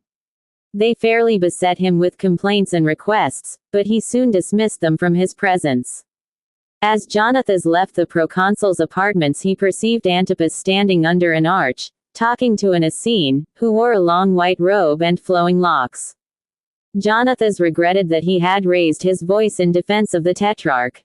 They fairly beset him with complaints and requests, but he soon dismissed them from his presence. As Jonathas left the proconsul's apartments, he perceived Antipas standing under an arch, talking to an Essene, who wore a long white robe and flowing locks. Jonathas regretted that he had raised his voice in defense of the tetrarch.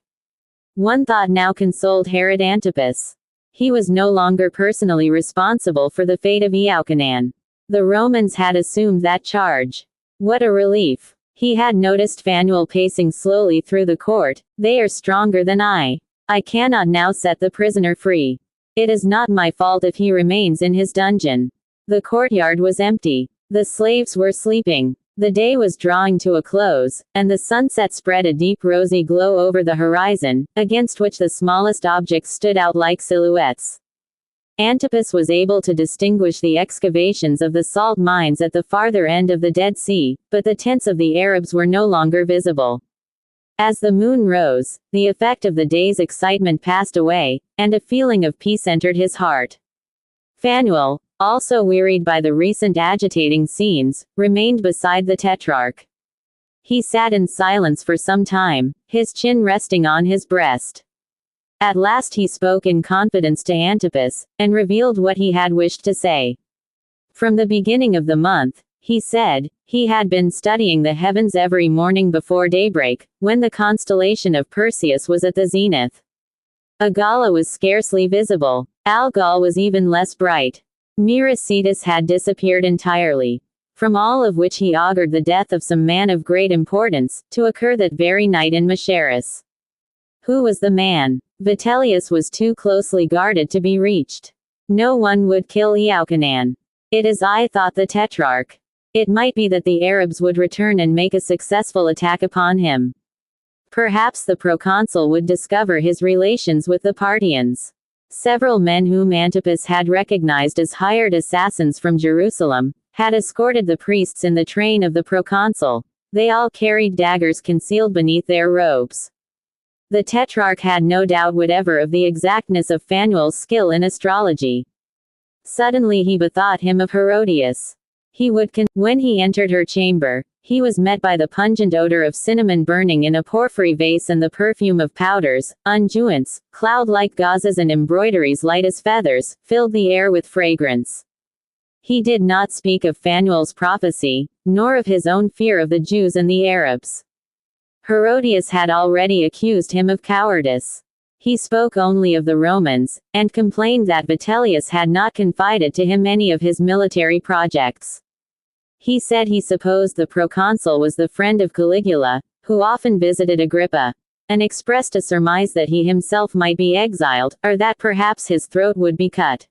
One thought now consoled Herod Antipas. He was no longer personally responsible for the fate of Eochanan. The Romans had assumed that charge. What a relief! He had noticed Phanuel pacing slowly through the court. "They are stronger than I. I cannot now set the prisoner free. It is not my fault if he remains in his dungeon." The courtyard was empty. The slaves were sleeping. The day was drawing to a close, and the sunset spread a deep rosy glow over the horizon, against which the smallest objects stood out like silhouettes. Antipas was able to distinguish the excavations of the salt mines at the farther end of the Dead Sea, but the tents of the Arabs were no longer visible. As the moon rose, the effect of the day's excitement passed away, and a feeling of peace entered his heart. Phanuel, also wearied by the recent agitating scenes, remained beside the tetrarch. He sat in silence for some time, his chin resting on his breast. At last he spoke in confidence to Antipas, and revealed what he had wished to say. From the beginning of the month, he said, he had been studying the heavens every morning before daybreak, when the constellation of Perseus was at the zenith. Agala was scarcely visible. Algol was even less bright. Mira Cetus had disappeared entirely. From all of which he augured the death of some man of great importance, to occur that very night in Machaerus. Who was the man? Vitellius was too closely guarded to be reached. No one would kill Eochanan. "It is I," thought the tetrarch. It might be that the Arabs would return and make a successful attack upon him. Perhaps the proconsul would discover his relations with the Parthians. Several men whom Antipas had recognized as hired assassins from Jerusalem, had escorted the priests in the train of the proconsul, They all carried daggers concealed beneath their robes. The Tetrarch had no doubt whatever of the exactness of Phanuel's skill in astrology. Suddenly he bethought him of Herodias. When he entered her chamber, he was met by the pungent odor of cinnamon burning in a porphyry vase, and the perfume of powders, unguents, cloud-like gauzes and embroideries light as feathers, filled the air with fragrance. He did not speak of Phanuel's prophecy, nor of his own fear of the Jews and the Arabs. Herodias had already accused him of cowardice. He spoke only of the Romans, and complained that Vitellius had not confided to him any of his military projects. He said he supposed the proconsul was the friend of Caligula, who often visited Agrippa, and expressed a surmise that he himself might be exiled, or that perhaps his throat would be cut.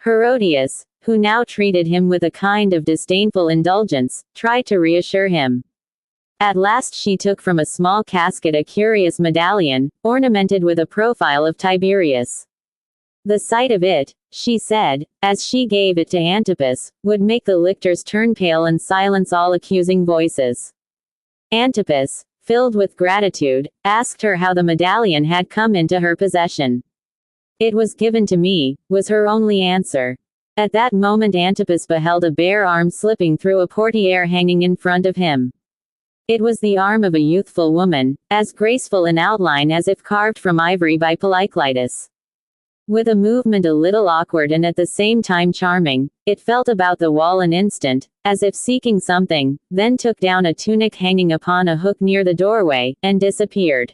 Herodias, who now treated him with a kind of disdainful indulgence, tried to reassure him. At last she took from a small casket a curious medallion, ornamented with a profile of Tiberius. The sight of it, she said, as she gave it to Antipas, would make the lictors turn pale and silence all accusing voices. Antipas, filled with gratitude, asked her how the medallion had come into her possession. "It was given to me," was her only answer. At that moment Antipas beheld a bare arm slipping through a portiere hanging in front of him. It was the arm of a youthful woman, as graceful in outline as if carved from ivory by Polyclitus. With a movement a little awkward and at the same time charming, it felt about the wall an instant, as if seeking something, then took down a tunic hanging upon a hook near the doorway, and disappeared.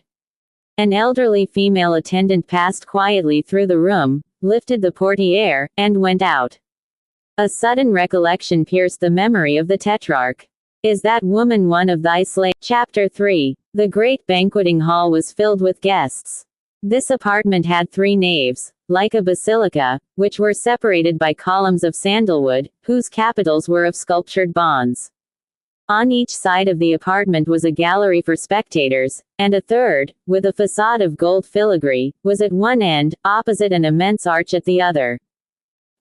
An elderly female attendant passed quietly through the room, lifted the portiere, and went out. A sudden recollection pierced the memory of the Tetrarch. "Is that woman one of thy slaves?" Chapter 3. The great banqueting hall was filled with guests. This apartment had 3 naves, like a basilica, which were separated by columns of sandalwood, whose capitals were of sculptured bonds. On each side of the apartment was a gallery for spectators, and a third, with a facade of gold filigree, was at one end, opposite an immense arch at the other.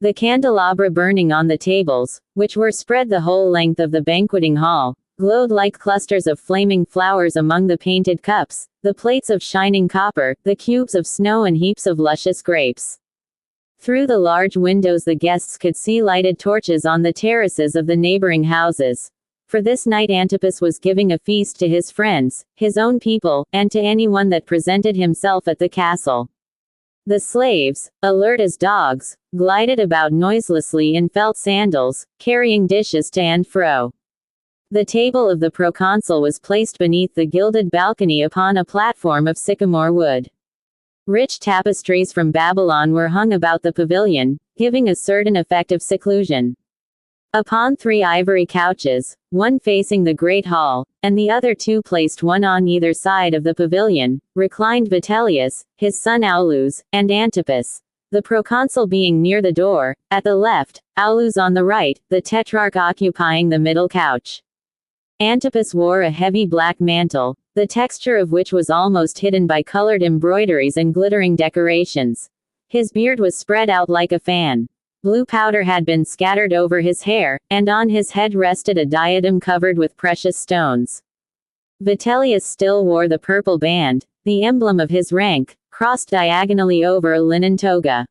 The candelabra burning on the tables, which were spread the whole length of the banqueting hall, glowed like clusters of flaming flowers among the painted cups, the plates of shining copper, the cubes of snow and heaps of luscious grapes. Through the large windows the guests could see lighted torches on the terraces of the neighboring houses. For this night Antipas was giving a feast to his friends, his own people, and to anyone that presented himself at the castle. The slaves, alert as dogs, glided about noiselessly in felt sandals, carrying dishes to and fro. The table of the proconsul was placed beneath the gilded balcony upon a platform of sycamore wood. Rich tapestries from Babylon were hung about the pavilion, giving a certain effect of seclusion. Upon 3 ivory couches, one facing the great hall, and the other 2 placed one on either side of the pavilion, reclined Vitellius, his son Aulus, and Antipas, the proconsul being near the door, at the left, Aulus on the right, the Tetrarch occupying the middle couch. Antipas wore a heavy black mantle, the texture of which was almost hidden by colored embroideries and glittering decorations. His beard was spread out like a fan. Blue powder had been scattered over his hair, and on his head rested a diadem covered with precious stones. Vitellius still wore the purple band, the emblem of his rank, crossed diagonally over a linen toga.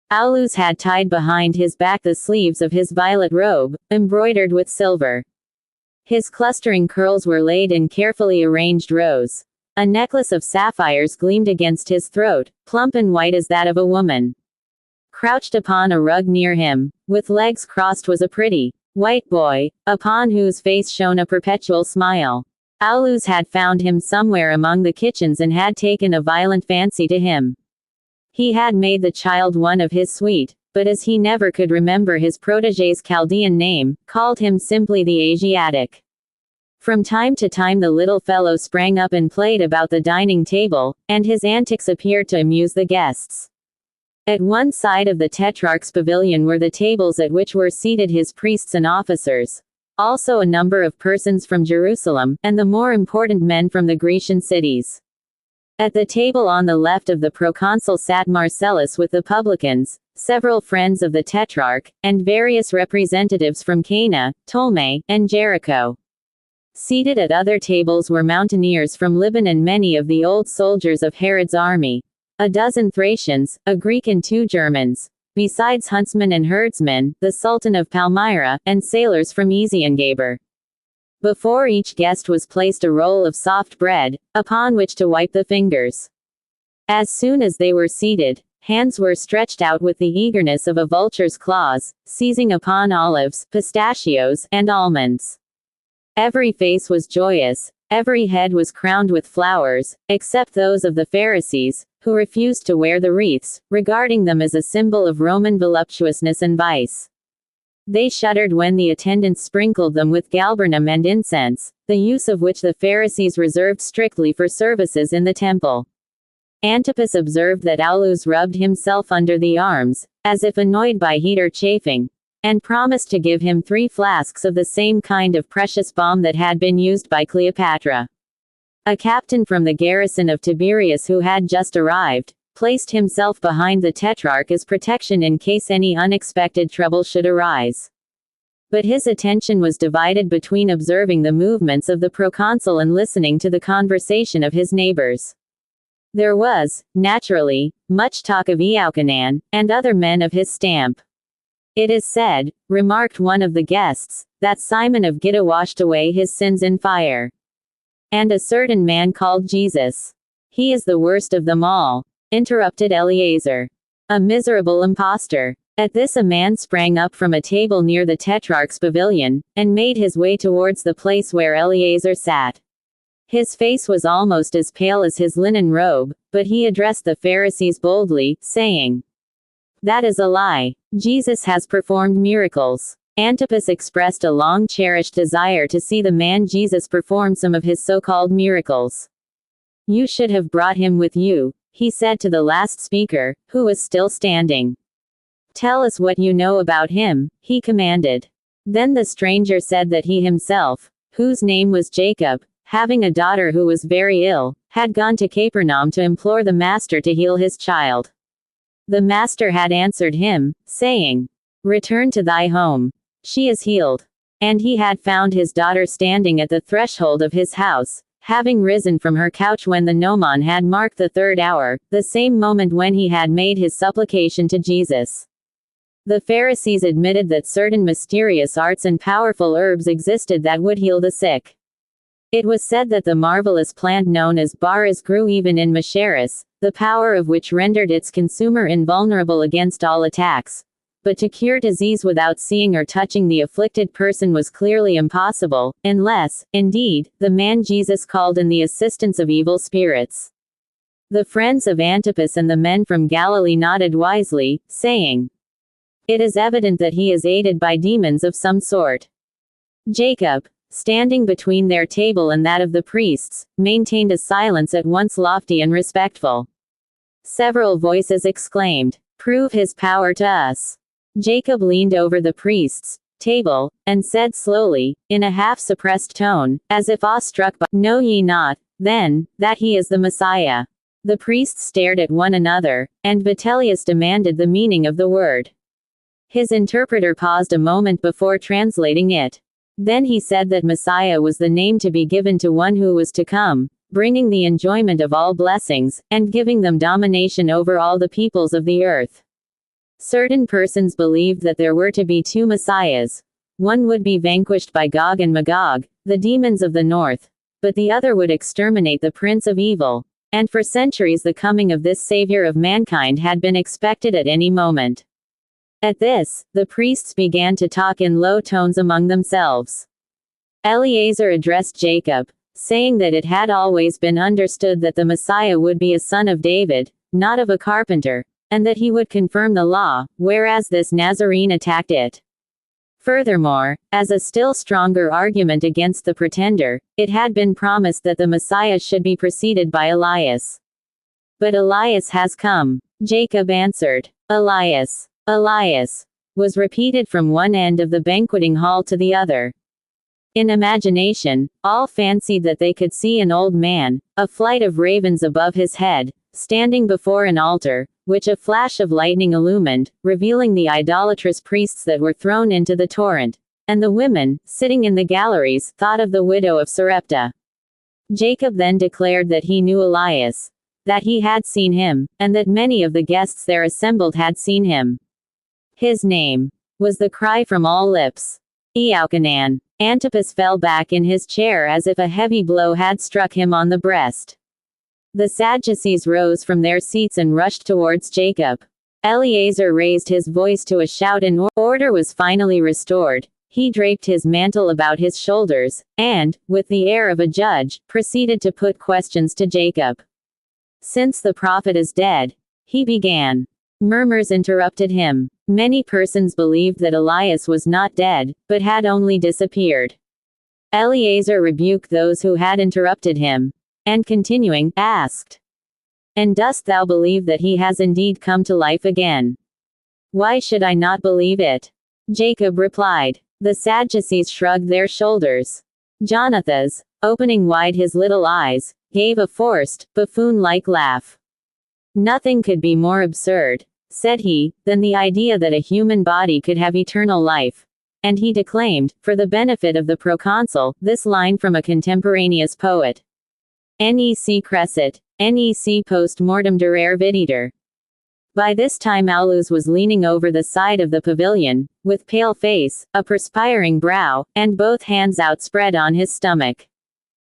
Aulus had tied behind his back the sleeves of his violet robe, embroidered with silver. His clustering curls were laid in carefully arranged rows. A necklace of sapphires gleamed against his throat, plump and white as that of a woman. Crouched upon a rug near him, with legs crossed, was a pretty, white boy, upon whose face shone a perpetual smile. Aulus had found him somewhere among the kitchens and had taken a violent fancy to him. He had made the child one of his suite, but as he never could remember his protégé's Chaldean name, called him simply the Asiatic. From time to time the little fellow sprang up and played about the dining table, and his antics appeared to amuse the guests. At one side of the Tetrarch's pavilion were the tables at which were seated his priests and officers, also a number of persons from Jerusalem, and the more important men from the Grecian cities. At the table on the left of the proconsul sat Marcellus with the publicans, several friends of the Tetrarch, and various representatives from Cana, Ptolemy, and Jericho. Seated at other tables were mountaineers from Libya and many of the old soldiers of Herod's army, a dozen Thracians, a Greek and 2 Germans, besides huntsmen and herdsmen, the Sultan of Palmyra, and sailors from Eziongaber. Before each guest was placed a roll of soft bread, upon which to wipe the fingers. As soon as they were seated, hands were stretched out with the eagerness of a vulture's claws, seizing upon olives, pistachios, and almonds. Every face was joyous, every head was crowned with flowers, except those of the Pharisees, who refused to wear the wreaths, regarding them as a symbol of Roman voluptuousness and vice. They shuddered when the attendants sprinkled them with galbanum and incense, the use of which the Pharisees reserved strictly for services in the temple. Antipas observed that Aulus rubbed himself under the arms, as if annoyed by heat or chafing, and promised to give him 3 flasks of the same kind of precious balm that had been used by Cleopatra. A captain from the garrison of Tiberias who had just arrived, placed himself behind the tetrarch as protection in case any unexpected trouble should arise. But his attention was divided between observing the movements of the proconsul and listening to the conversation of his neighbors. There was, naturally, much talk of Euchanan, and other men of his stamp. "It is said," remarked one of the guests, "that Simon of Gitta washed away his sins in fire. And a certain man called Jesus." "He is the worst of them all," interrupted Eleazar. "A miserable impostor." At this a man sprang up from a table near the tetrarch's pavilion, and made his way towards the place where Eleazar sat. His face was almost as pale as his linen robe, but he addressed the Pharisees boldly, saying, "That is a lie. Jesus has performed miracles." Antipas expressed a long-cherished desire to see the man Jesus perform some of his so-called miracles. "You should have brought him with you," he said to the last speaker, who was still standing. "Tell us what you know about him," he commanded. Then the stranger said that he himself, whose name was Jacob, having a daughter who was very ill, had gone to Capernaum to implore the master to heal his child. The master had answered him, saying, "Return to thy home. She is healed." And he had found his daughter standing at the threshold of his house, having risen from her couch when the gnomon had marked the 3rd hour, the same moment when he had made his supplication to Jesus. The Pharisees admitted that certain mysterious arts and powerful herbs existed that would heal the sick. It was said that the marvelous plant known as baris grew even in Machaerus, the power of which rendered its consumer invulnerable against all attacks. But to cure disease without seeing or touching the afflicted person was clearly impossible, unless, indeed, the man Jesus called in the assistance of evil spirits. The friends of Antipas and the men from Galilee nodded wisely, saying, "It is evident that he is aided by demons of some sort." Jacob, standing between their table and that of the priests, maintained a silence at once lofty and respectful. Several voices exclaimed, "Prove his power to us." Jacob leaned over the priest's table, and said slowly, in a half-suppressed tone, as if awestruck by, "Know ye not, then, that he is the Messiah?" The priests stared at one another, and Vitellius demanded the meaning of the word. His interpreter paused a moment before translating it. Then he said that Messiah was the name to be given to one who was to come, bringing the enjoyment of all blessings, and giving them domination over all the peoples of the earth. Certain persons believed that there were to be 2 messiahs. One would be vanquished by Gog and Magog, the demons of the north, but the other would exterminate the prince of evil. And for centuries the coming of this savior of mankind had been expected at any moment. At this, the priests began to talk in low tones among themselves. Eleazar addressed Jacob, saying that it had always been understood that the Messiah would be a son of David, not of a carpenter, and that he would confirm the law, whereas this Nazarene attacked it. Furthermore, as a still stronger argument against the pretender, it had been promised that the Messiah should be preceded by Elias. "But Elias has come," Jacob answered. "Elias, Elias," was repeated from one end of the banqueting hall to the other. In imagination, all fancied that they could see an old man, a flight of ravens above his head, standing before an altar, which a flash of lightning illumined, revealing the idolatrous priests that were thrown into the torrent, and the women, sitting in the galleries, thought of the widow of Sarepta. Jacob then declared that he knew Elias, that he had seen him, and that many of the guests there assembled had seen him. His name, was the cry from all lips. Euchanan. Antipas fell back in his chair as if a heavy blow had struck him on the breast. The Sadducees rose from their seats and rushed towards Jacob. Eleazar raised his voice to a shout and order was finally restored. He draped his mantle about his shoulders, and, with the air of a judge, proceeded to put questions to Jacob. "Since the prophet is dead," he began. Murmurs interrupted him. Many persons believed that Elias was not dead, but had only disappeared. Eleazar rebuked those who had interrupted him, and continuing, asked, "And dost thou believe that he has indeed come to life again?" "Why should I not believe it?" Jacob replied. The Sadducees shrugged their shoulders. Jonathas, opening wide his little eyes, gave a forced, buffoon-like laugh. "Nothing could be more absurd," said he, "than the idea that a human body could have eternal life." And he declaimed, for the benefit of the proconsul, this line from a contemporaneous poet. Nec crescit, nec post mortem durare viditer. By this time Aulus was leaning over the side of the pavilion, with pale face, a perspiring brow, and both hands outspread on his stomach.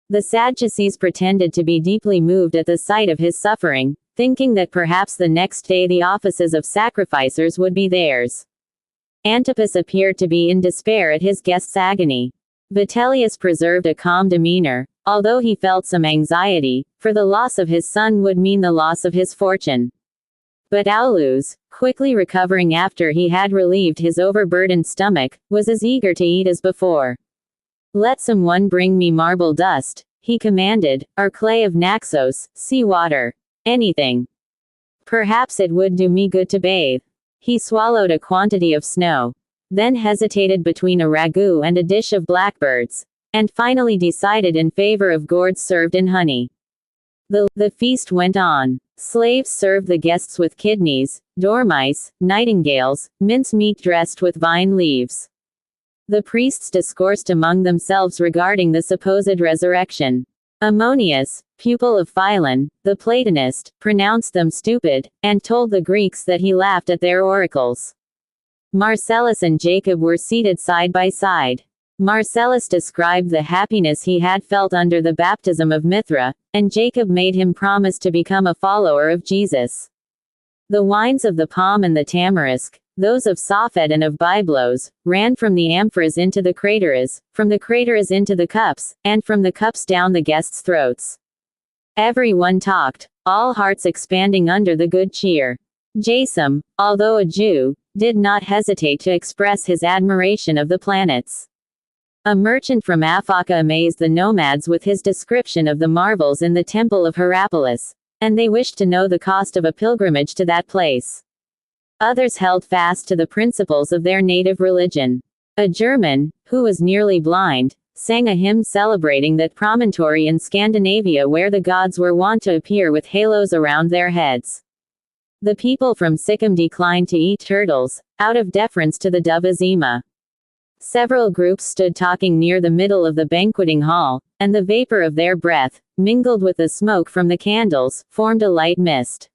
The Sadducees pretended to be deeply moved at the sight of his suffering, thinking that perhaps the next day the offices of sacrificers would be theirs. Antipas appeared to be in despair at his guest's agony. Vitellius preserved a calm demeanor, although he felt some anxiety, for the loss of his son would mean the loss of his fortune. But Aulus, quickly recovering after he had relieved his overburdened stomach, was as eager to eat as before. "Let someone bring me marble dust," he commanded, "or clay of Naxos, sea water. Anything. Perhaps it would do me good to bathe." He swallowed a quantity of snow, then hesitated between a ragout and a dish of blackbirds, and finally decided in favor of gourds served in honey. The feast went on. Slaves served the guests with kidneys, dormice, nightingales, mincemeat dressed with vine leaves. The priests discoursed among themselves regarding the supposed resurrection. Ammonius, pupil of Philon, the Platonist, pronounced them stupid, and told the Greeks that he laughed at their oracles. Marcellus and Jacob were seated side by side. Marcellus described the happiness he had felt under the baptism of Mithra, and Jacob made him promise to become a follower of Jesus. The wines of the palm and the tamarisk, those of Sophet and of Byblos, ran from the amphoras into the crateras, from the crateras into the cups, and from the cups down the guests' throats. Every one talked, all hearts expanding under the good cheer. Jason, although a Jew, did not hesitate to express his admiration of the planets. A merchant from Aphaca amazed the nomads with his description of the marvels in the temple of Hierapolis, and they wished to know the cost of a pilgrimage to that place. Others held fast to the principles of their native religion. A German, who was nearly blind, sang a hymn celebrating that promontory in Scandinavia where the gods were wont to appear with halos around their heads. The people from Sikkim declined to eat turtles, out of deference to the dove Azima. Several groups stood talking near the middle of the banqueting hall, and the vapor of their breath, mingled with the smoke from the candles, formed a light mist.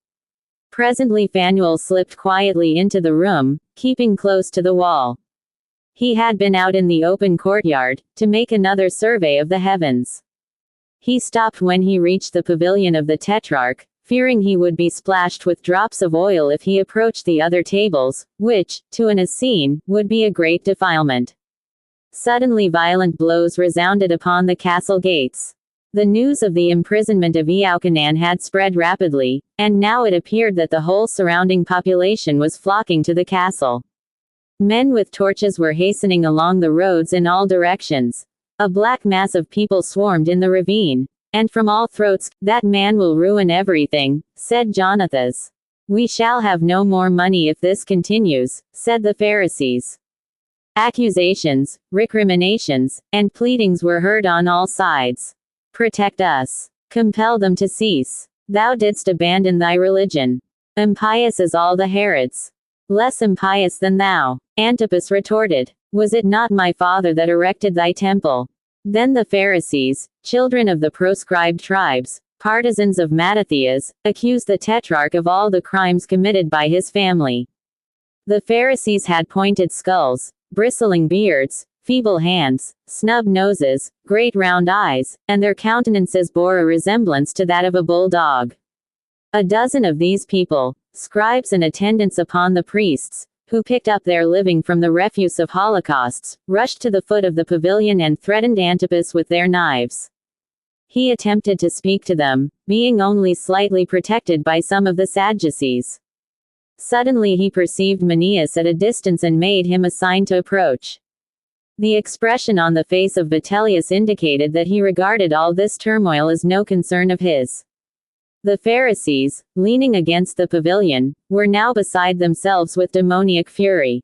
Presently Phanuel slipped quietly into the room, keeping close to the wall. He had been out in the open courtyard, to make another survey of the heavens. He stopped when he reached the pavilion of the Tetrarch, fearing he would be splashed with drops of oil if he approached the other tables, which, to an Essene, would be a great defilement. Suddenly violent blows resounded upon the castle gates. The news of the imprisonment of Euchanan had spread rapidly, and now it appeared that the whole surrounding population was flocking to the castle. Men with torches were hastening along the roads in all directions. A black mass of people swarmed in the ravine. And from all throats, "That man will ruin everything," said Jonathas. "We shall have no more money if this continues," said the Pharisees. Accusations, recriminations, and pleadings were heard on all sides. "Protect us. Compel them to cease. Thou didst abandon thy religion. Impious as all the Herods. Less impious than thou," Antipas retorted. Was it not my father that erected thy temple? Then the Pharisees, children of the proscribed tribes, partisans of Mattathias, accused the tetrarch of all the crimes committed by his family. The Pharisees had pointed skulls, bristling beards, feeble hands, snub noses, great round eyes, and their countenances bore a resemblance to that of a bulldog. A dozen of these people, scribes and attendants upon the priests, who picked up their living from the refuse of holocausts, rushed to the foot of the pavilion and threatened Antipas with their knives. He attempted to speak to them, being only slightly protected by some of the Sadducees. Suddenly he perceived Maneas at a distance and made him a sign to approach. The expression on the face of Vitellius indicated that he regarded all this turmoil as no concern of his. The Pharisees, leaning against the pavilion, were now beside themselves with demoniac fury.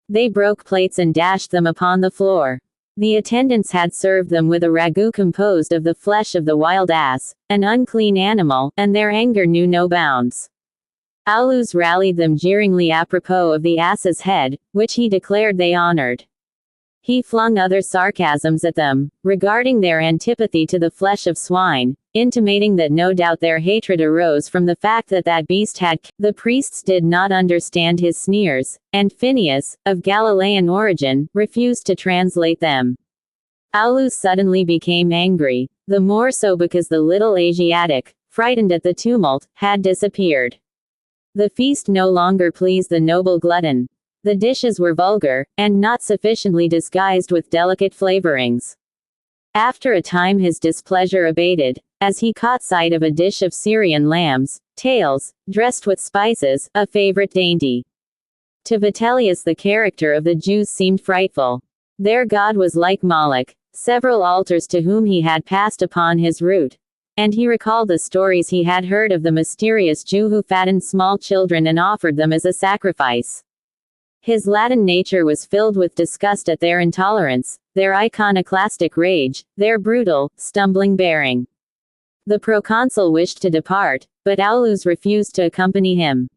They broke plates and dashed them upon the floor. The attendants had served them with a ragout composed of the flesh of the wild ass, an unclean animal, and their anger knew no bounds. Aulus rallied them jeeringly apropos of the ass's head, which he declared they honored. He flung other sarcasms at them, regarding their antipathy to the flesh of swine, intimating that no doubt their hatred arose from the fact that that beast had. The priests did not understand his sneers, and Phineas, of Galilean origin, refused to translate them. Aulus suddenly became angry, the more so because the little Asiatic, frightened at the tumult, had disappeared. The feast no longer pleased the noble glutton. The dishes were vulgar, and not sufficiently disguised with delicate flavorings. After a time his displeasure abated, as he caught sight of a dish of Syrian lambs, tails, dressed with spices, a favorite dainty. To Vitellius the character of the Jews seemed frightful. Their god was like Moloch, several altars to whom he had passed upon his route, and he recalled the stories he had heard of the mysterious Jew who fattened small children and offered them as a sacrifice. His Latin nature was filled with disgust at their intolerance, their iconoclastic rage, their brutal, stumbling bearing. The proconsul wished to depart, but Aulus refused to accompany him.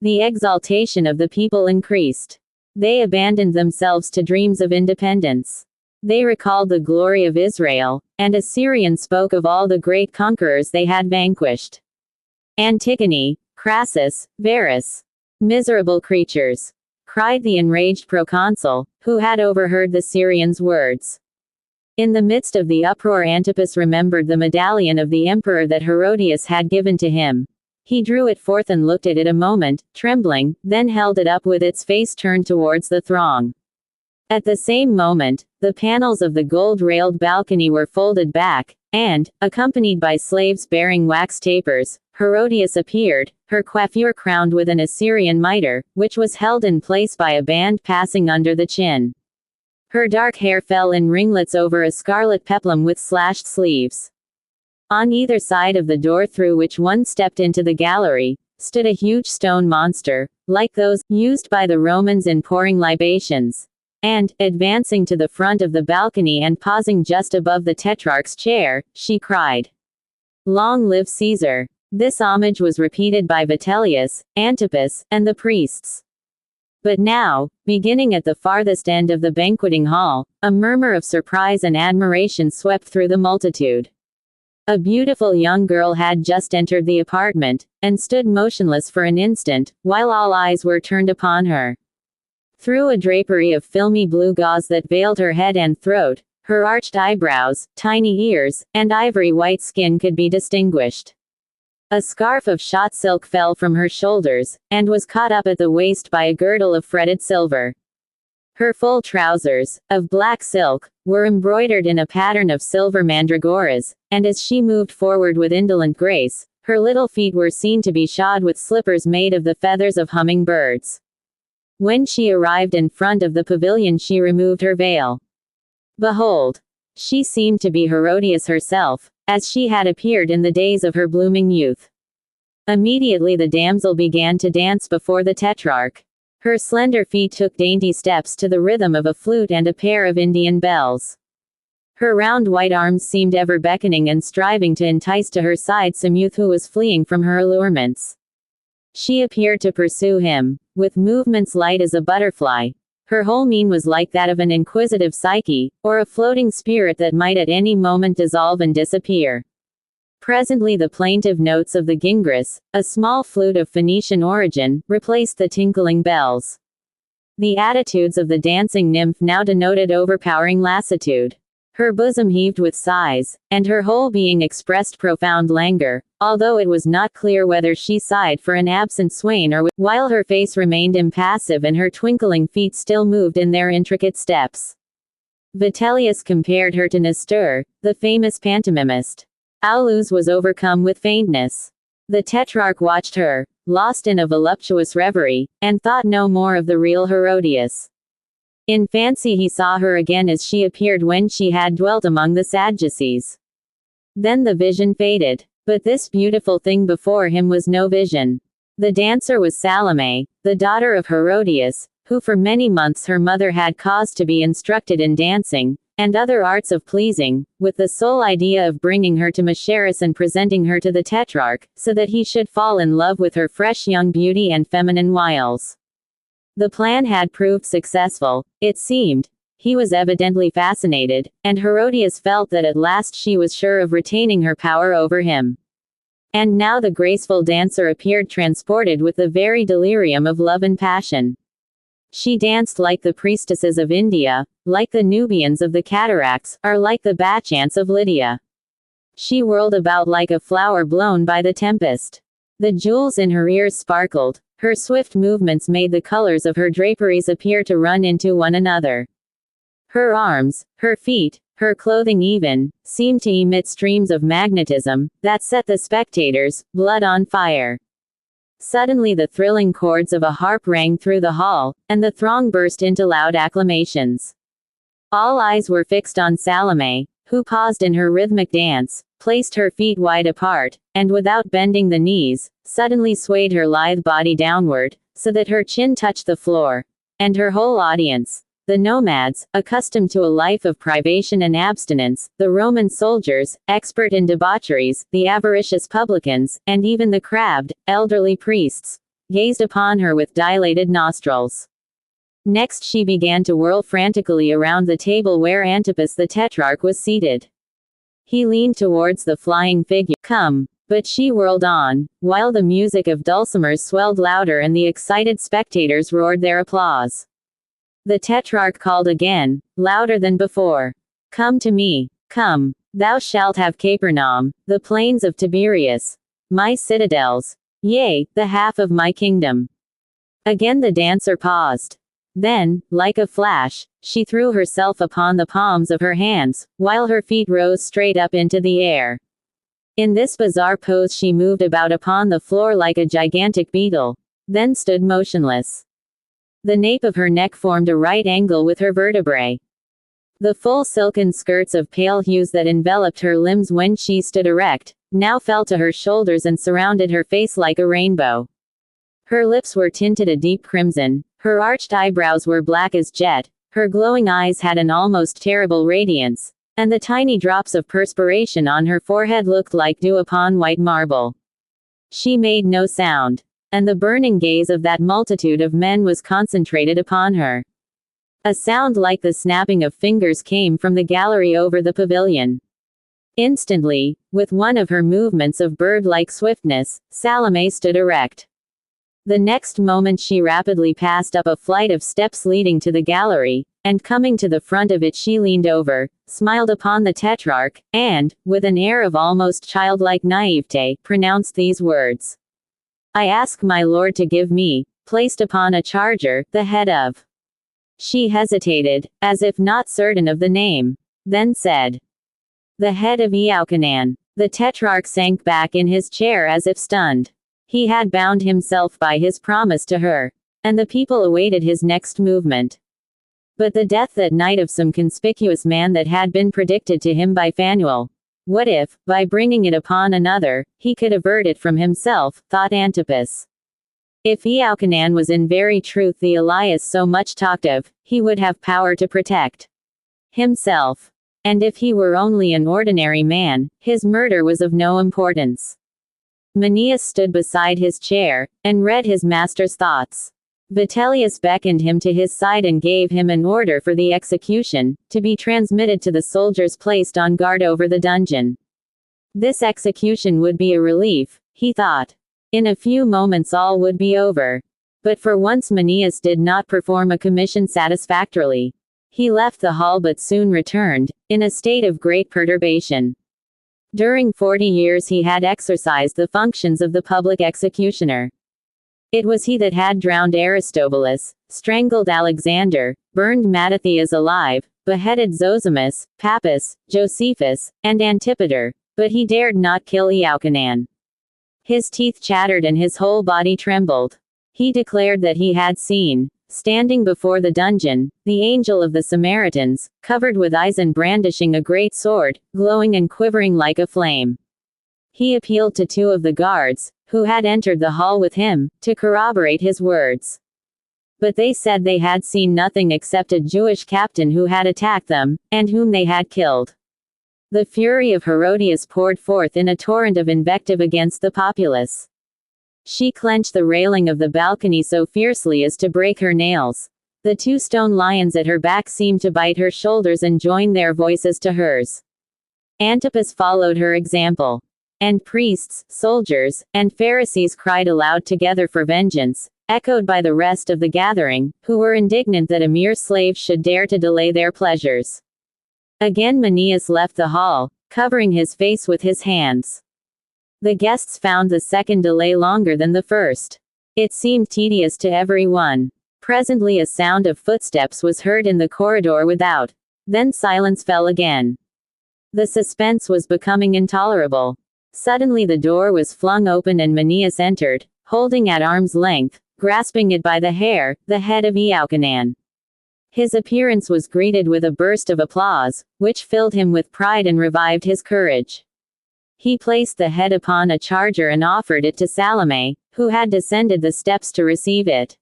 The exaltation of the people increased. They abandoned themselves to dreams of independence. They recalled the glory of Israel, and Assyrian spoke of all the great conquerors they had vanquished. Antigone, Crassus, Varus. Miserable creatures! Cried the enraged proconsul, who had overheard the Syrians' words. In the midst of the uproar Antipas remembered the medallion of the emperor that Herodias had given to him. He drew it forth and looked at it a moment, trembling, then held it up with its face turned towards the throng. At the same moment, the panels of the gold-railed balcony were folded back, and, accompanied by slaves bearing wax tapers, Herodias appeared, her coiffure crowned with an Assyrian mitre, which was held in place by a band passing under the chin. Her dark hair fell in ringlets over a scarlet peplum with slashed sleeves. On either side of the door through which one stepped into the gallery, stood a huge stone monster, like those used by the Romans in pouring libations. And, advancing to the front of the balcony and pausing just above the tetrarch's chair, she cried, "Long live Caesar!" This homage was repeated by Vitellius, Antipas, and the priests. But now, beginning at the farthest end of the banqueting hall, a murmur of surprise and admiration swept through the multitude. A beautiful young girl had just entered the apartment, and stood motionless for an instant, while all eyes were turned upon her. Through a drapery of filmy blue gauze that veiled her head and throat, her arched eyebrows, tiny ears, and ivory white skin could be distinguished. A scarf of shot silk fell from her shoulders, and was caught up at the waist by a girdle of fretted silver. Her full trousers, of black silk, were embroidered in a pattern of silver mandragoras, and as she moved forward with indolent grace, her little feet were seen to be shod with slippers made of the feathers of humming birds. When she arrived in front of the pavilion she removed her veil. Behold! She seemed to be Herodias herself, as she had appeared in the days of her blooming youth. Immediately the damsel began to dance before the tetrarch. Her slender feet took dainty steps to the rhythm of a flute and a pair of Indian bells. Her round white arms seemed ever beckoning and striving to entice to her side some youth who was fleeing from her allurements. She appeared to pursue him, with movements light as a butterfly. Her whole mien was like that of an inquisitive psyche, or a floating spirit that might at any moment dissolve and disappear. Presently the plaintive notes of the gingras, a small flute of Phoenician origin, replaced the tinkling bells. The attitudes of the dancing nymph now denoted overpowering lassitude. Her bosom heaved with sighs, and her whole being expressed profound languor, although it was not clear whether she sighed for an absent swain or while her face remained impassive and her twinkling feet still moved in their intricate steps. Vitellius compared her to Nestor, the famous pantomimist. Aulus was overcome with faintness. The Tetrarch watched her, lost in a voluptuous reverie, and thought no more of the real Herodias. In fancy he saw her again as she appeared when she had dwelt among the Sadducees. Then the vision faded. But this beautiful thing before him was no vision. The dancer was Salome, the daughter of Herodias, who for many months her mother had caused to be instructed in dancing, and other arts of pleasing, with the sole idea of bringing her to Machaerus and presenting her to the Tetrarch, so that he should fall in love with her fresh young beauty and feminine wiles. The plan had proved successful, it seemed. He was evidently fascinated, and Herodias felt that at last she was sure of retaining her power over him. And now the graceful dancer appeared transported with the very delirium of love and passion. She danced like the priestesses of India, like the Nubians of the cataracts, or like the Bacchants of Lydia. She whirled about like a flower blown by the tempest. The jewels in her ears sparkled, her swift movements made the colors of her draperies appear to run into one another. Her arms, her feet, her clothing even, seemed to emit streams of magnetism, that set the spectators' blood on fire. Suddenly the thrilling chords of a harp rang through the hall, and the throng burst into loud acclamations. All eyes were fixed on Salome, who paused in her rhythmic dance, placed her feet wide apart, and without bending the knees, suddenly swayed her lithe body downward, so that her chin touched the floor. And her whole audience, the nomads, accustomed to a life of privation and abstinence, the Roman soldiers, expert in debaucheries, the avaricious publicans, and even the crabbed, elderly priests, gazed upon her with dilated nostrils. Next she began to whirl frantically around the table where Antipas the Tetrarch was seated. He leaned towards the flying figure. Come. But she whirled on, while the music of dulcimers swelled louder and the excited spectators roared their applause. The Tetrarch called again, louder than before. Come to me. Come. Thou shalt have Capernaum, the plains of Tiberias, my citadels, yea, the half of my kingdom. Again the dancer paused. Then, like a flash, she threw herself upon the palms of her hands, while her feet rose straight up into the air. In this bizarre pose she moved about upon the floor like a gigantic beetle, then stood motionless. The nape of her neck formed a right angle with her vertebrae. The full silken skirts of pale hues that enveloped her limbs when she stood erect, now fell to her shoulders and surrounded her face like a rainbow. Her lips were tinted a deep crimson, her arched eyebrows were black as jet, her glowing eyes had an almost terrible radiance, and the tiny drops of perspiration on her forehead looked like dew upon white marble. She made no sound, and the burning gaze of that multitude of men was concentrated upon her. A sound like the snapping of fingers came from the gallery over the pavilion. Instantly, with one of her movements of bird-like swiftness, Salome stood erect. The next moment she rapidly passed up a flight of steps leading to the gallery, and coming to the front of it she leaned over, smiled upon the Tetrarch, and, with an air of almost childlike naivete, pronounced these words. I ask my lord to give me, placed upon a charger, the head of. She hesitated, as if not certain of the name, then said. The head of Eaucanan. The Tetrarch sank back in his chair as if stunned. He had bound himself by his promise to her, and the people awaited his next movement. But the death that night of some conspicuous man that had been predicted to him by Phanuel. What if, by bringing it upon another, he could avert it from himself, thought Antipas. If Eaucanan was in very truth the Elias so much talked of, he would have power to protect himself. And if he were only an ordinary man, his murder was of no importance. Maenius stood beside his chair, and read his master's thoughts. Vitellius beckoned him to his side and gave him an order for the execution, to be transmitted to the soldiers placed on guard over the dungeon. This execution would be a relief, he thought. In a few moments all would be over. But for once Manius did not perform a commission satisfactorily. He left the hall but soon returned, in a state of great perturbation. During 40 years he had exercised the functions of the public executioner. It was he that had drowned Aristobulus, strangled Alexander, burned Mattathias alive, beheaded Zosimus, Pappus, Josephus, and Antipater, but he dared not kill Iochanan. His teeth chattered and his whole body trembled. He declared that he had seen, standing before the dungeon, the angel of the Samaritans, covered with eyes and brandishing a great sword, glowing and quivering like a flame. He appealed to 2 of the guards, who had entered the hall with him, to corroborate his words. But they said they had seen nothing except a Jewish captain who had attacked them, and whom they had killed. The fury of Herodias poured forth in a torrent of invective against the populace. She clenched the railing of the balcony so fiercely as to break her nails. The 2 stone lions at her back seemed to bite her shoulders and join their voices to hers. Antipas followed her example. And priests, soldiers, and Pharisees cried aloud together for vengeance, echoed by the rest of the gathering, who were indignant that a mere slave should dare to delay their pleasures. Again Manius left the hall, covering his face with his hands. The guests found the second delay longer than the first. It seemed tedious to every one. Presently a sound of footsteps was heard in the corridor without. Then silence fell again. The suspense was becoming intolerable. Suddenly the door was flung open and Manius entered, holding at arm's length, grasping it by the hair, the head of Iochanan. His appearance was greeted with a burst of applause, which filled him with pride and revived his courage. He placed the head upon a charger and offered it to Salome, who had descended the steps to receive it.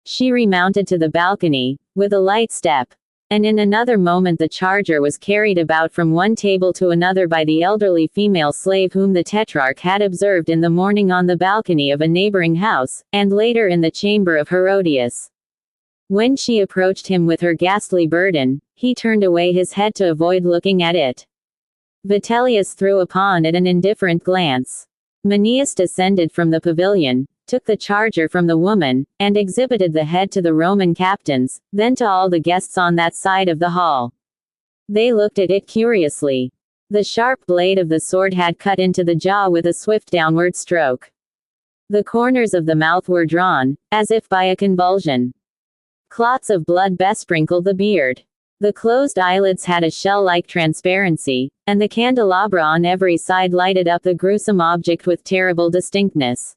She remounted to the balcony, with a light step. And in another moment the charger was carried about from one table to another by the elderly female slave whom the Tetrarch had observed in the morning on the balcony of a neighboring house, and later in the chamber of Herodias. When she approached him with her ghastly burden, he turned away his head to avoid looking at it. Vitellius threw upon it an indifferent glance. Manius descended from the pavilion, took the charger from the woman, and exhibited the head to the Roman captains, then to all the guests on that side of the hall. They looked at it curiously. The sharp blade of the sword had cut into the jaw with a swift downward stroke. The corners of the mouth were drawn, as if by a convulsion. Clots of blood besprinkled the beard. The closed eyelids had a shell-like transparency, and the candelabra on every side lighted up the gruesome object with terrible distinctness.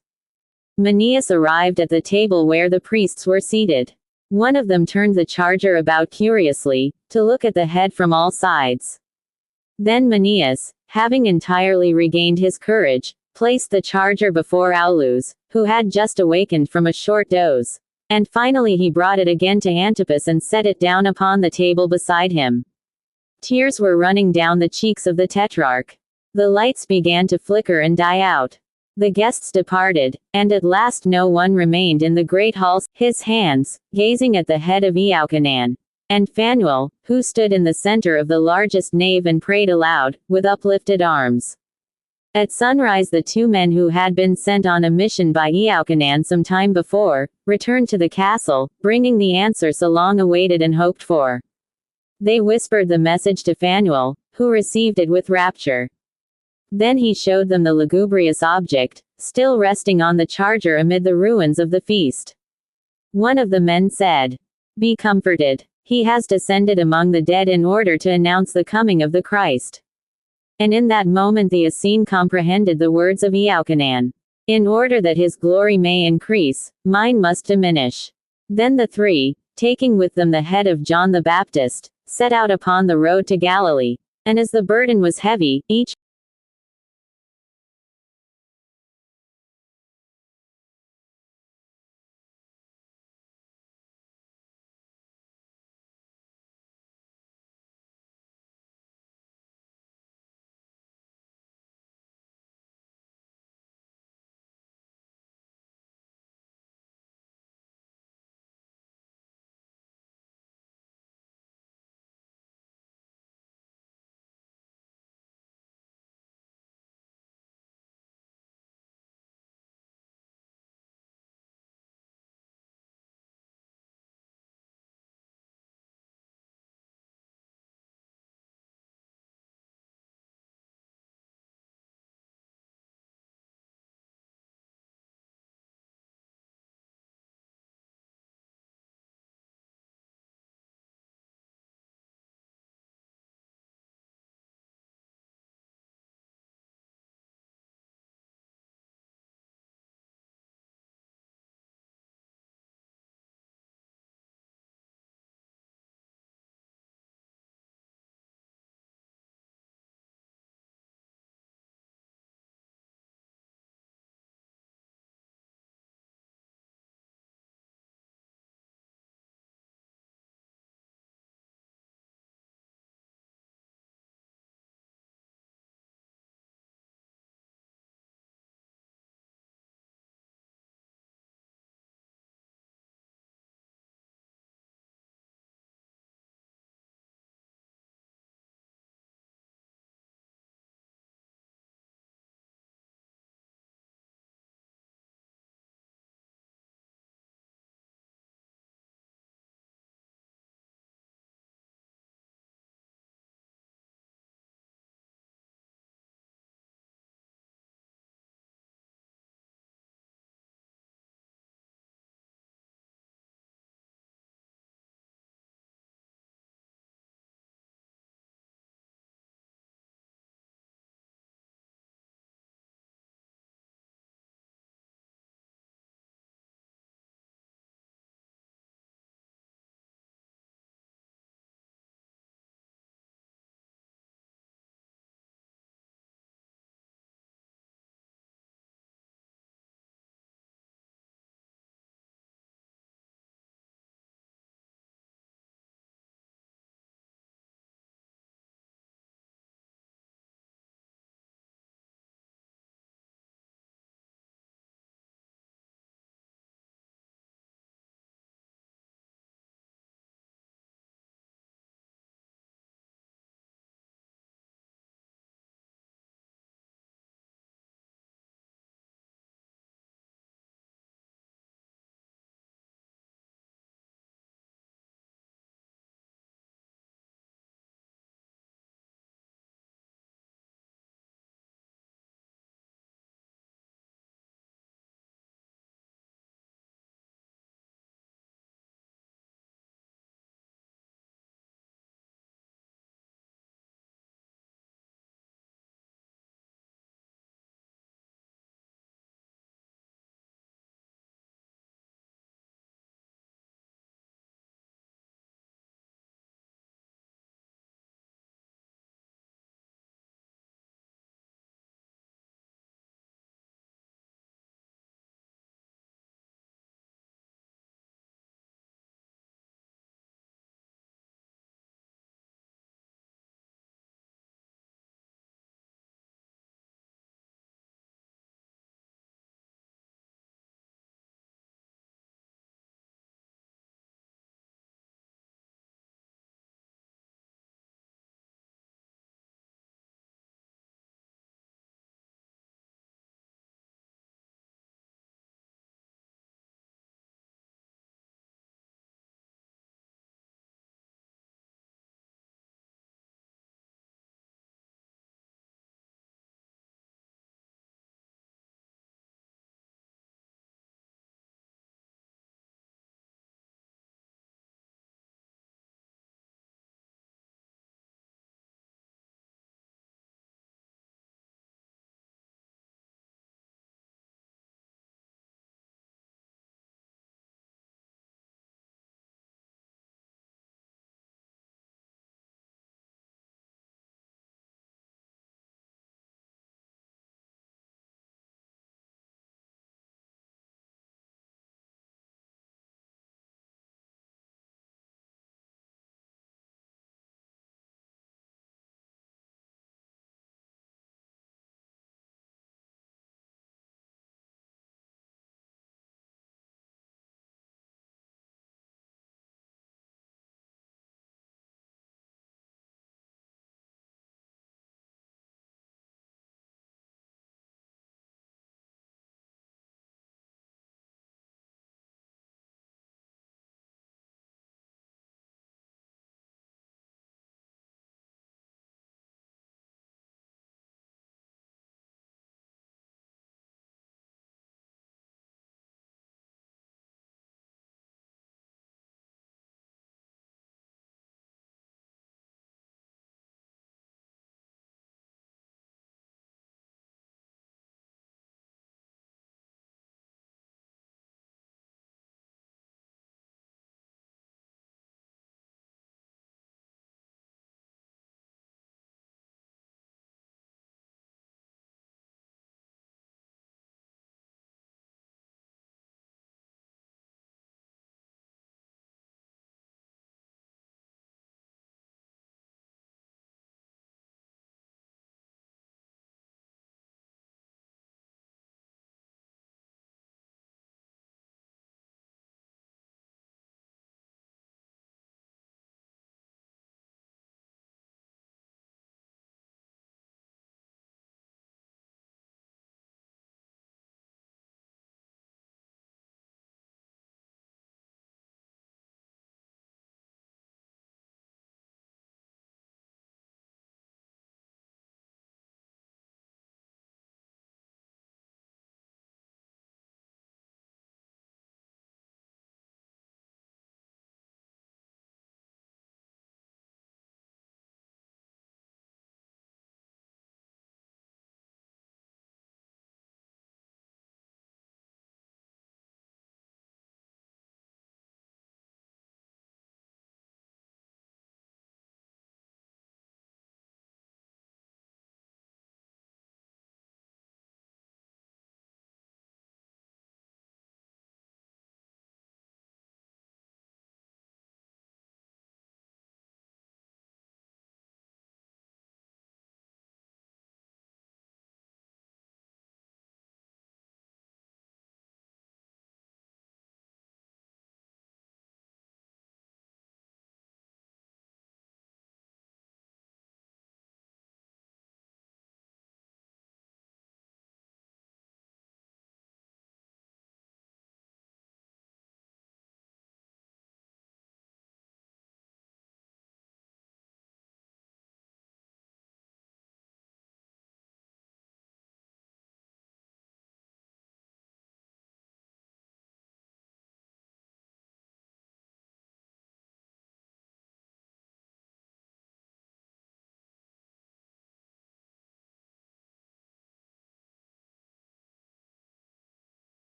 Manius arrived at the table where the priests were seated. One of them turned the charger about curiously, to look at the head from all sides. Then Manius, having entirely regained his courage, placed the charger before Aulus, who had just awakened from a short doze. And finally he brought it again to Antipas and set it down upon the table beside him. Tears were running down the cheeks of the Tetrarch. The lights began to flicker and die out. The guests departed, and at last no one remained in the great hall, his hands, gazing at the head of Iochanan, and Phanuel, who stood in the center of the largest nave and prayed aloud, with uplifted arms. At sunrise the 2 men who had been sent on a mission by Iochanan some time before, returned to the castle, bringing the answer so long awaited and hoped for. They whispered the message to Phanuel, who received it with rapture. Then he showed them the lugubrious object, still resting on the charger amid the ruins of the feast. One of the men said, "Be comforted. He has descended among the dead in order to announce the coming of the Christ." And in that moment the Essene comprehended the words of Iochanan. In order that his glory may increase, mine must diminish. Then the 3, taking with them the head of John the Baptist, set out upon the road to Galilee. And as the burden was heavy, each